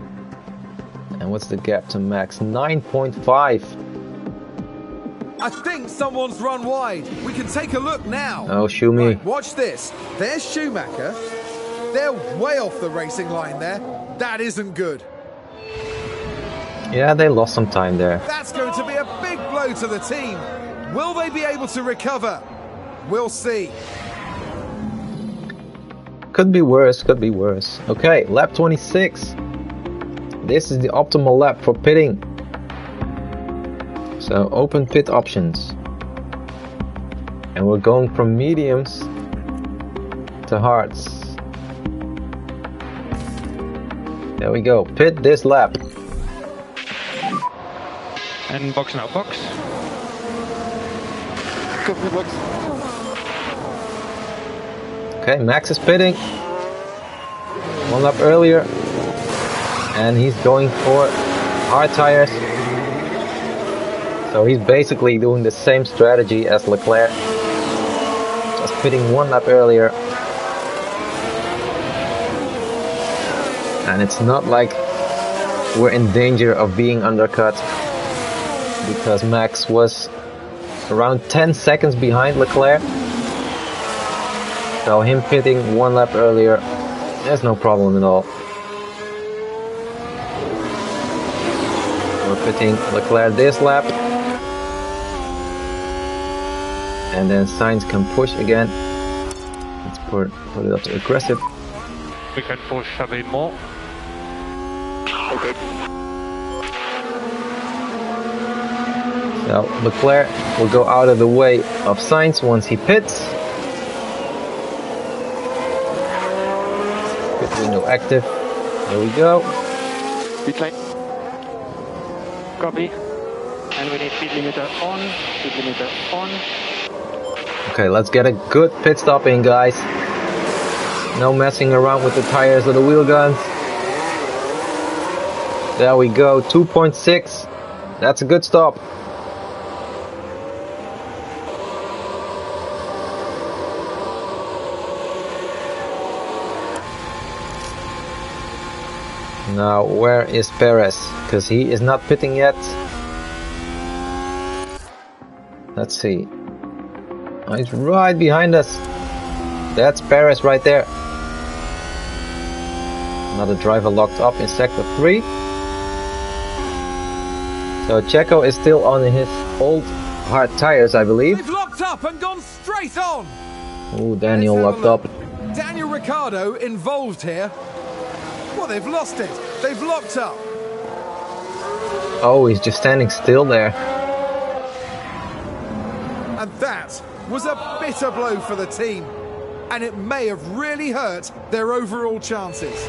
And what's the gap to Max? 9.5. I think someone's run wide. We can take a look now. Oh, Schumi. Right, watch this. There's Schumacher. They're way off the racing line there. That isn't good. Yeah, they lost some time there. That's going to be a big blow to the team. Will they be able to recover? We'll see. Could be worse, could be worse. Okay, lap 26. This is the optimal lap for pitting. So open pit options. And we're going from mediums to hards. There we go. Pit this lap. And box now, box. Copy, box. Okay, Max is pitting. One lap earlier. And he's going for hard tires. So he's basically doing the same strategy as Leclerc. Just pitting one lap earlier. And it's not like we're in danger of being undercut, because Max was around 10 seconds behind Leclerc. So him pitting one lap earlier, there's no problem at all. We're pitting Leclerc this lap. And then Sainz can push again. Let's put it up to aggressive. We can push a bit more. Okay. So Leclerc will go out of the way of Sainz once he pits. Pit window active. There we go. Pit lane. Copy. And we need speed limiter on. Speed limiter on. Okay, let's get a good pit stop in, guys. No messing around with the tires or the wheel guns. There we go, 2.6. That's a good stop. Now, where is Perez? Because he is not pitting yet. Let's see. Oh, he's right behind us. That's Perez right there. Another driver locked up in sector 3. So Checo is still on his old hard tires, I believe. They've locked up and gone straight on. Oh, Daniel locked up. Daniel Ricciardo involved here. Well, they've lost it. They've locked up. Oh, he's just standing still there. And that was a bitter blow for the team. And it may have really hurt their overall chances.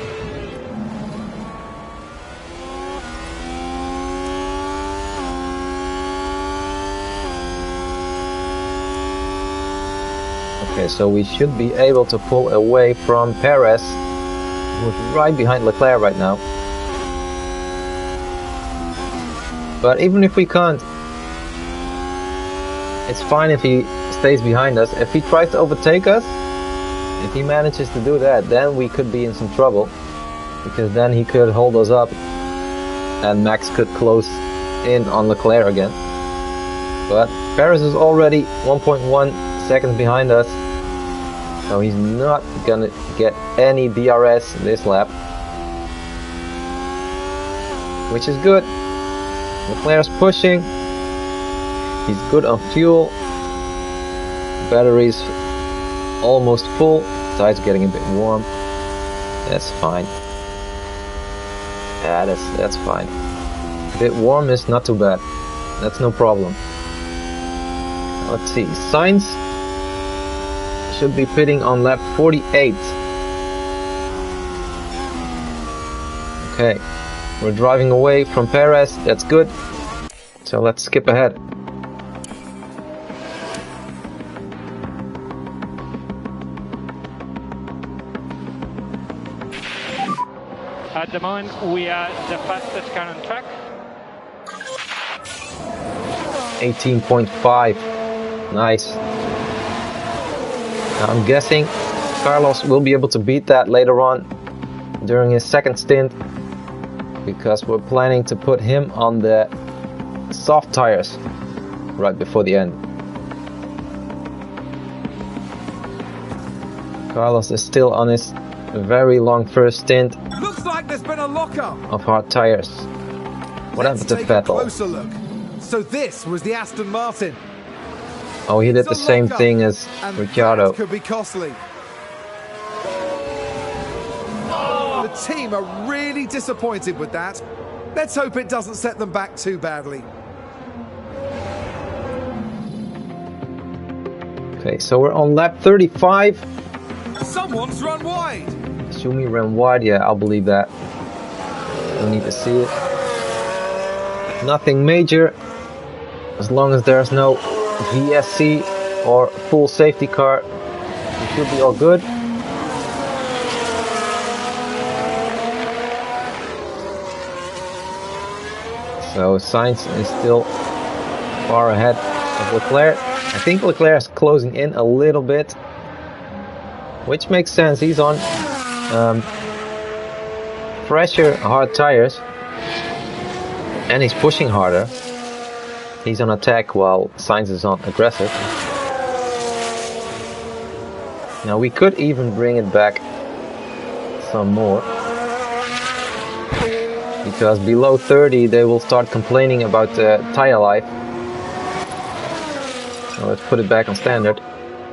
Okay, so we should be able to pull away from Perez, who's right behind Leclerc right now. But even if we can't, it's fine if he stays behind us. If he tries to overtake us, if he manages to do that, then we could be in some trouble, because then he could hold us up and Max could close in on Leclerc again. But Perez is already 1.1 seconds behind us, so he's not gonna get any DRS this lap, which is good. Leclerc's pushing. He's good on fuel. Battery's almost full. Tires getting a bit warm. That's fine. Yeah, that's fine. A bit warm is not too bad. That's no problem. Let's see. Sainz should be pitting on lap 48. Okay. We're driving away from Perez. That's good. So let's skip ahead. At the moment, we are the fastest car on track. 18.5. Nice. Now I'm guessing Carlos will be able to beat that later on during his second stint, because we're planning to put him on the soft tires right before the end. Carlos is still on his very long first stint. Looks like there's been a lockup Of hard tires. What happened to Let's take a Vettel? closer look. So this was the Aston Martin. Oh, he did It's the a same lockup, thing as and Ricciardo. that could be costly. The team are really disappointed with that. Let's hope it doesn't set them back too badly. Okay, so we're on lap 35. Someone's run wide. Shumi ran wide, yeah, I'll believe that. Don't need to see it. Nothing major, as long as there's no VSC or full safety car, we should be all good. So Sainz is still far ahead of Leclerc. I think Leclerc is closing in a little bit, which makes sense. He's on fresher hard tires and he's pushing harder. He's on attack while Sainz is on aggressive. Now we could even bring it back some more, because below 30 they will start complaining about tire life. So let's put it back on standard.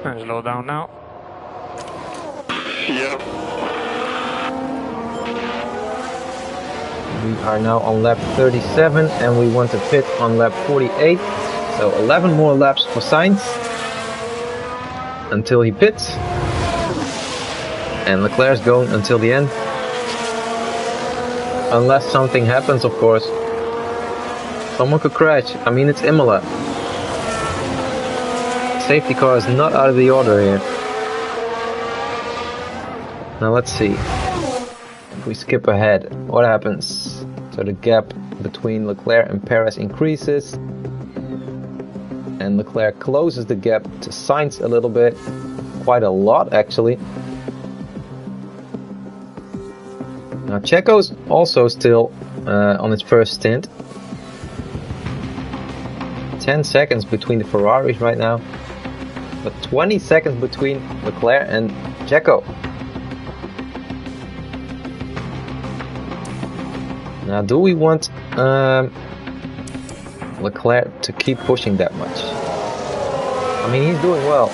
And slow down now. Yeah. We are now on lap 37 and we want to pit on lap 48. So 11 more laps for Sainz until he pits. And Leclerc's going until the end. Unless something happens, of course. Someone could crash. I mean, it's Imola. Safety car is not out of the order here. Now let's see. If we skip ahead, what happens? So the gap between Leclerc and Perez increases. And Leclerc closes the gap to Sainz a little bit. Quite a lot, actually. Now Checo's also still on his first stint. 10 seconds between the Ferraris right now. But 20 seconds between Leclerc and Checo. Now do we want Leclerc to keep pushing that much? I mean, he's doing well.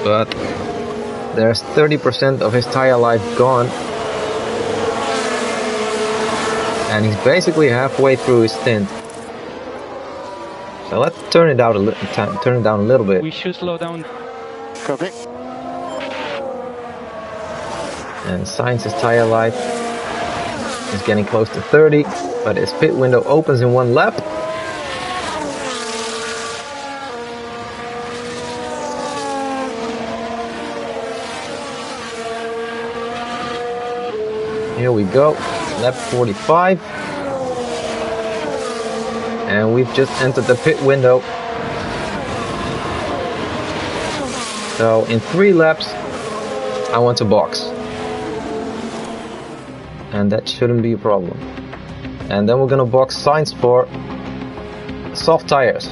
But there's 30% of his tire life gone. And he's basically halfway through his stint. So let's turn it down a little bit. We should slow down. Copy. And Sainz's tire life is getting close to 30, but his pit window opens in one lap. Here we go, lap 45. And we've just entered the pit window. So in 3 laps, I want to box. And that shouldn't be a problem. And then we're gonna box Sainz for soft tires.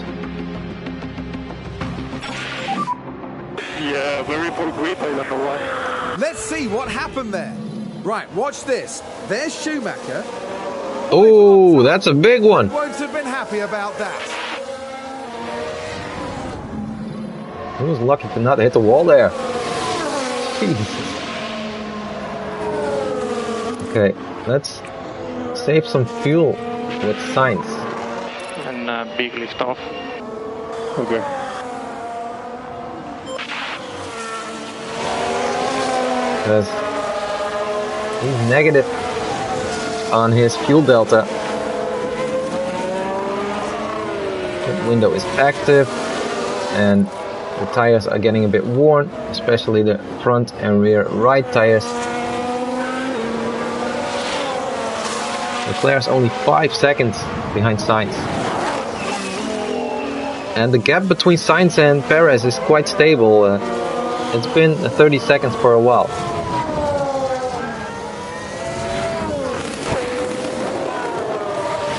Yeah, very poor grip, I don't know why. Let's see what happened there. Right, watch this. There's Schumacher. Oh, that's a big one. Won't have been happy about that. He was lucky to not hit the wall there. Jesus. Okay, let's save some fuel with Sainz. And big lift off. Okay. Because he's negative on his fuel delta. The window is active and the tires are getting a bit worn, especially the front and rear right tires. Leclerc's only 5 seconds behind Sainz. And the gap between Sainz and Perez is quite stable. It's been 30 seconds for a while.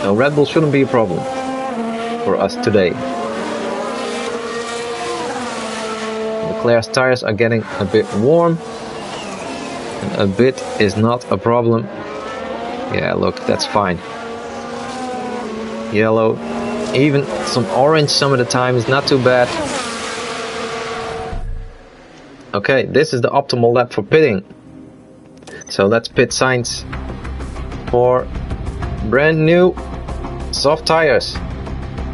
So Red Bull shouldn't be a problem for us today. Leclerc's tires are getting a bit warm. And a bit is not a problem. Yeah, look, that's fine. Yellow, even some orange some of the time is not too bad. Okay, this is the optimal lap for pitting. So let's pit Sainz for brand new soft tires.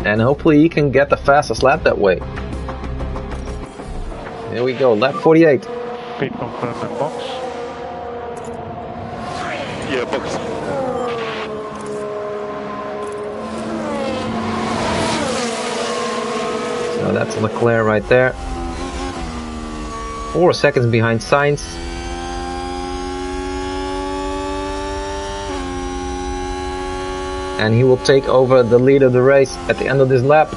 And hopefully he can get the fastest lap that way. Here we go, lap 48. Pit confirm and box. Yeah, box. So that's Leclerc right there. 4 seconds behind Sainz. and he will take over the lead of the race at the end of this lap.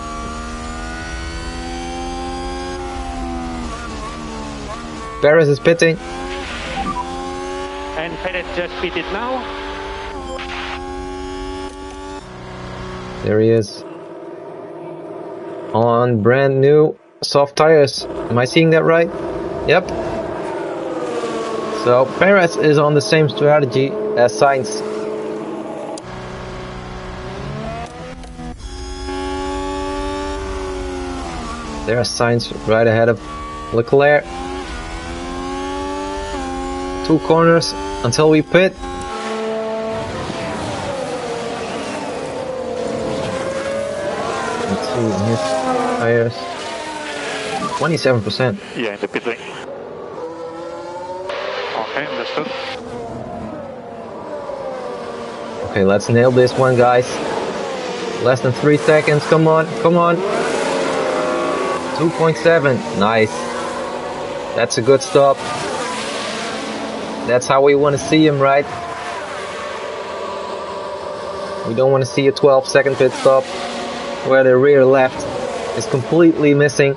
Perez is pitting. And Perez just pitted now. There he is. On brand new soft tires. Am I seeing that right? Yep. So Perez is on the same strategy as Sainz. There's Sainz right ahead of Leclerc. 2 corners until we pit. Let's see his tires. 27%. Yeah, in the pit lane. Okay, understood. Okay, let's nail this one, guys. Less than 3 seconds. Come on, come on. 2.7. Nice. That's a good stop. That's how we want to see him, right? We don't want to see a 12-second pit stop where the rear left is completely missing.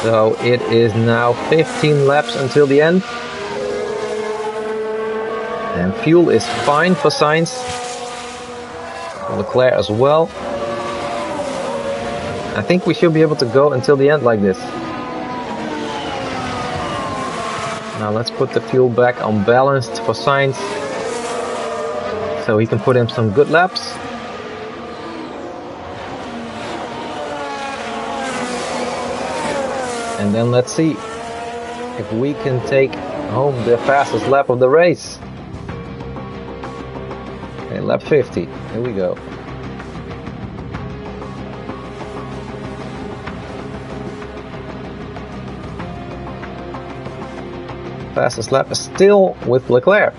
So it is now 15 laps until the end. And fuel is fine for Sainz. Leclerc as well. I think we should be able to go until the end like this. Now let's put the fuel back on balanced for Sainz, so he can put in some good laps. And then let's see if we can take home the fastest lap of the race. Okay, lap 50. Here we go. Fastest lap is still with Leclerc.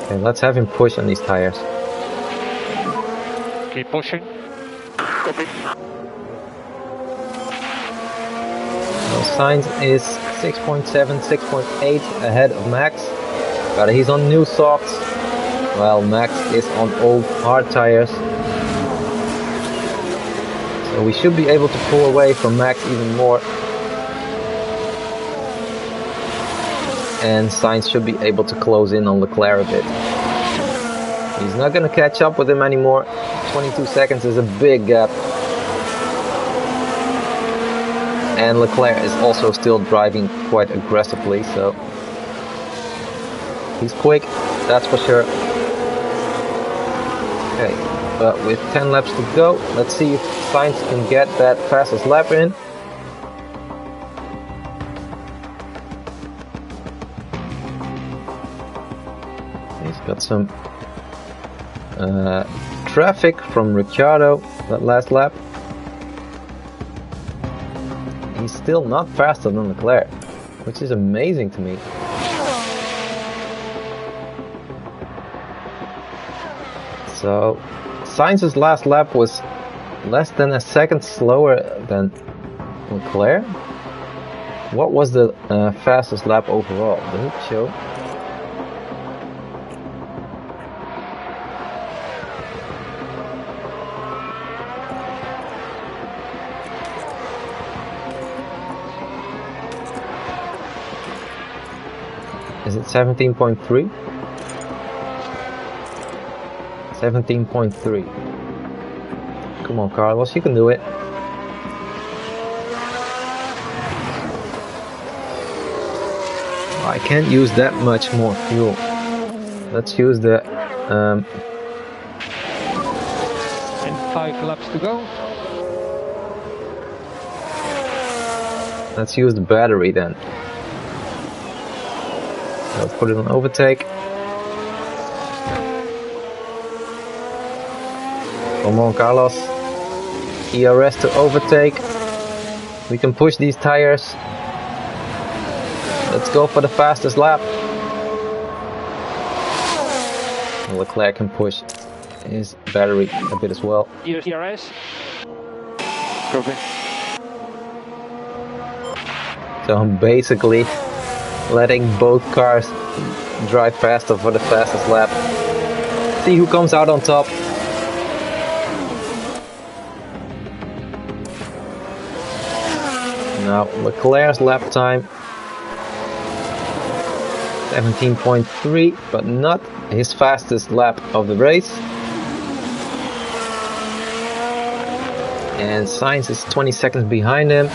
Okay, let's have him push on these tires. Keep pushing. Copy. So Sainz is 6.7, 6.8 ahead of Max, but he's on new softs, while Max is on old hard tires. So we should be able to pull away from Max even more. And Sainz should be able to close in on Leclerc a bit. He's not going to catch up with him anymore. 22 seconds is a big gap. And Leclerc is also still driving quite aggressively, so he's quick, that's for sure. Okay, but with 10 laps to go, let's see if Sainz can get that fastest lap in. He's got some traffic from Ricciardo that last lap. He's still not faster than Leclerc, which is amazing to me. So Sainz's last lap was less than a second slower than Leclerc. What was the fastest lap overall? Does it show? Is it 17.3? 17.3. Come on, Carlos, you can do it. I can't use that much more fuel. Let's use the... And 5 laps to go. Let's use the battery then. Let's put it on overtake. Come on, Carlos. ERS to overtake. We can push these tires. Let's go for the fastest lap. Leclerc can push his battery a bit as well. ERS. Copy. So I'm basically letting both cars drive faster for the fastest lap. See who comes out on top. Now Leclerc's lap time 17.3, but not his fastest lap of the race. And Sainz is 20 seconds behind him.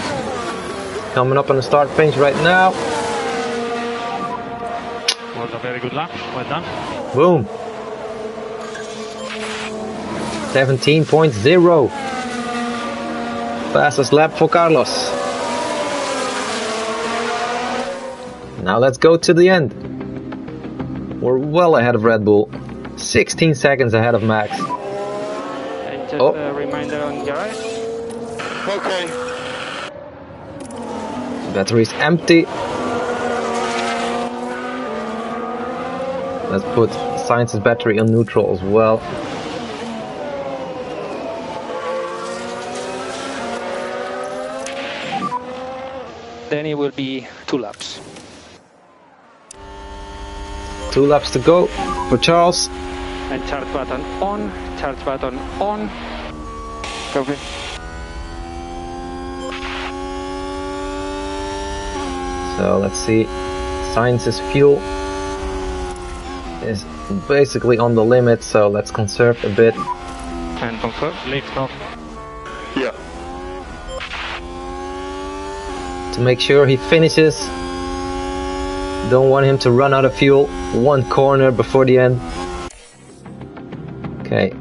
Coming up on the start finish right now. Was a very good lap. Well done. Boom. 17.0. Fastest lap for Carlos. Now let's go to the end. We're well ahead of Red Bull. 16 seconds ahead of Max. And just a reminder on ERS. Okay. Battery's empty. Let's put Sainz's battery on neutral as well. Then it will be 2 laps. 2 laps to go for Charles. And charge button on, charge button on. Copy. So let's see. Sainz's fuel is basically on the limit, so let's conserve a bit. And confirm, lift off. Yeah. To make sure he finishes. Don't want him to run out of fuel. 1 corner before the end. Okay,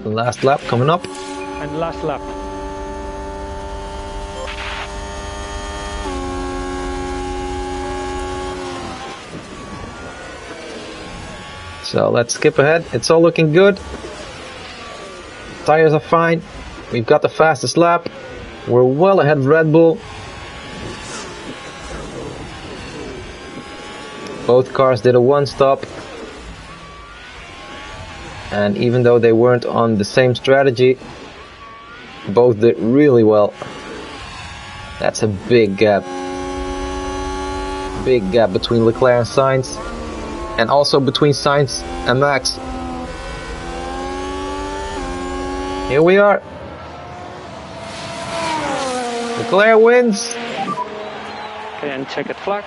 last lap coming up. And last lap. So let's skip ahead. It's all looking good. Tires are fine. We've got the fastest lap. We're well ahead of Red Bull. Both cars did a 1-stop. And even though they weren't on the same strategy, both did really well. That's a big gap. Big gap between Leclerc and Sainz. And also between Sainz and Max. Here we are. Leclerc wins. Okay, and checkered flag.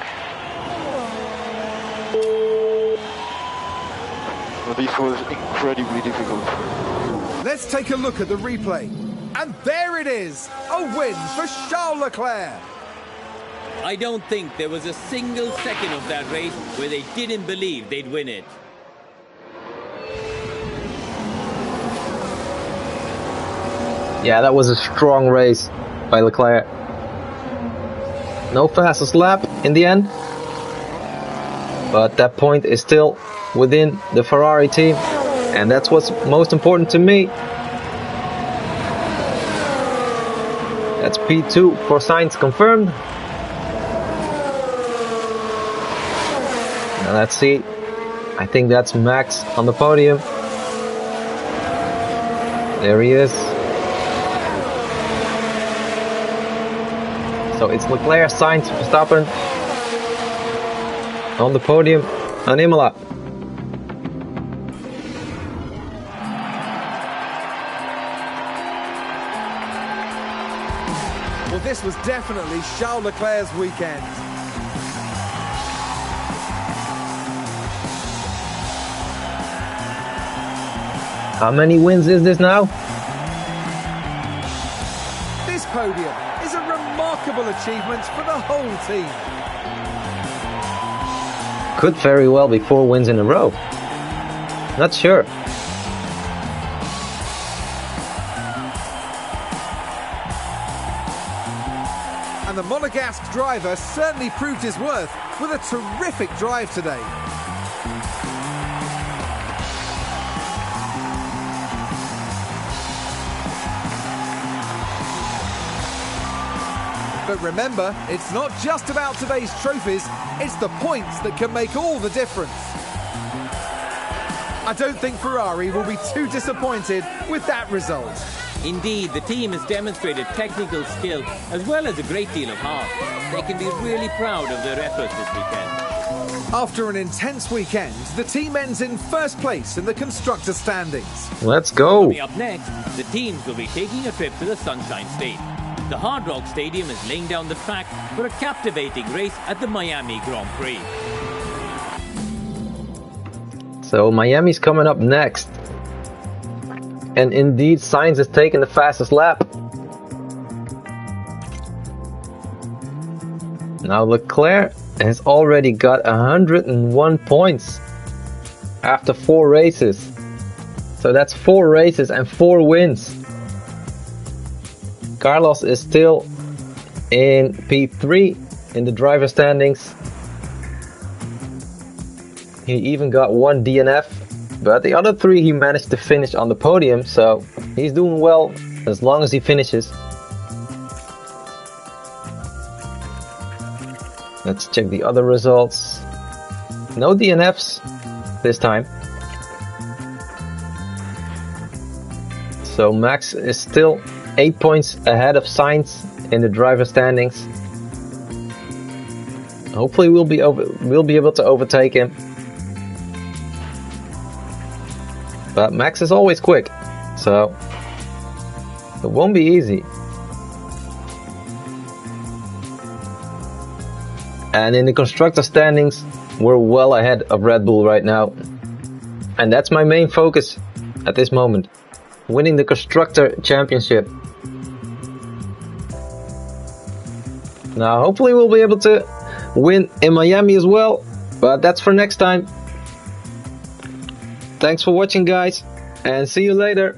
Well, this was incredibly difficult. Let's take a look at the replay. And there it is, a win for Charles Leclerc. I don't think there was a single second of that race where they didn't believe they'd win it. Yeah, that was a strong race by Leclerc. No fastest lap in the end. But that point is still within the Ferrari team. And that's what's most important to me. That's P2 for Sainz confirmed. Now let's see. I think that's Max on the podium. There he is. So it's Leclerc, Sainz, Verstappen on the podium on Imola. Well, this was definitely Charles Leclerc's weekend. How many wins is this now? This podium is a remarkable achievement for the whole team. Could very well be 4 wins in a row. Not sure. And the Monegasque driver certainly proved his worth with a terrific drive today. But remember, it's not just about today's trophies, it's the points that can make all the difference. I don't think Ferrari will be too disappointed with that result. Indeed, the team has demonstrated technical skill as well as a great deal of heart. They can be really proud of their efforts this weekend. After an intense weekend, the team ends in first place in the constructor standings. Let's go. Coming up next, the teams will be taking a trip to the Sunshine State. The Hard Rock Stadium is laying down the track for a captivating race at the Miami Grand Prix. So Miami's coming up next. And indeed, Sainz has taken the fastest lap. Now Leclerc has already got 101 points after 4 races. So that's 4 races and 4 wins. Carlos is still in P3 in the driver standings. He even got 1 DNF, but the other 3 he managed to finish on the podium, so he's doing well as long as he finishes. Let's check the other results. No DNFs this time. So Max is still 8 points ahead of Sainz in the driver standings. Hopefully we'll be able to overtake him. But Max is always quick, so it won't be easy. And in the constructor standings, we're well ahead of Red Bull right now. And that's my main focus at this moment. Winning the constructor championship. Now hopefully we'll be able to win in Miami as well, but that's for next time. Thanks for watching, guys, and see you later.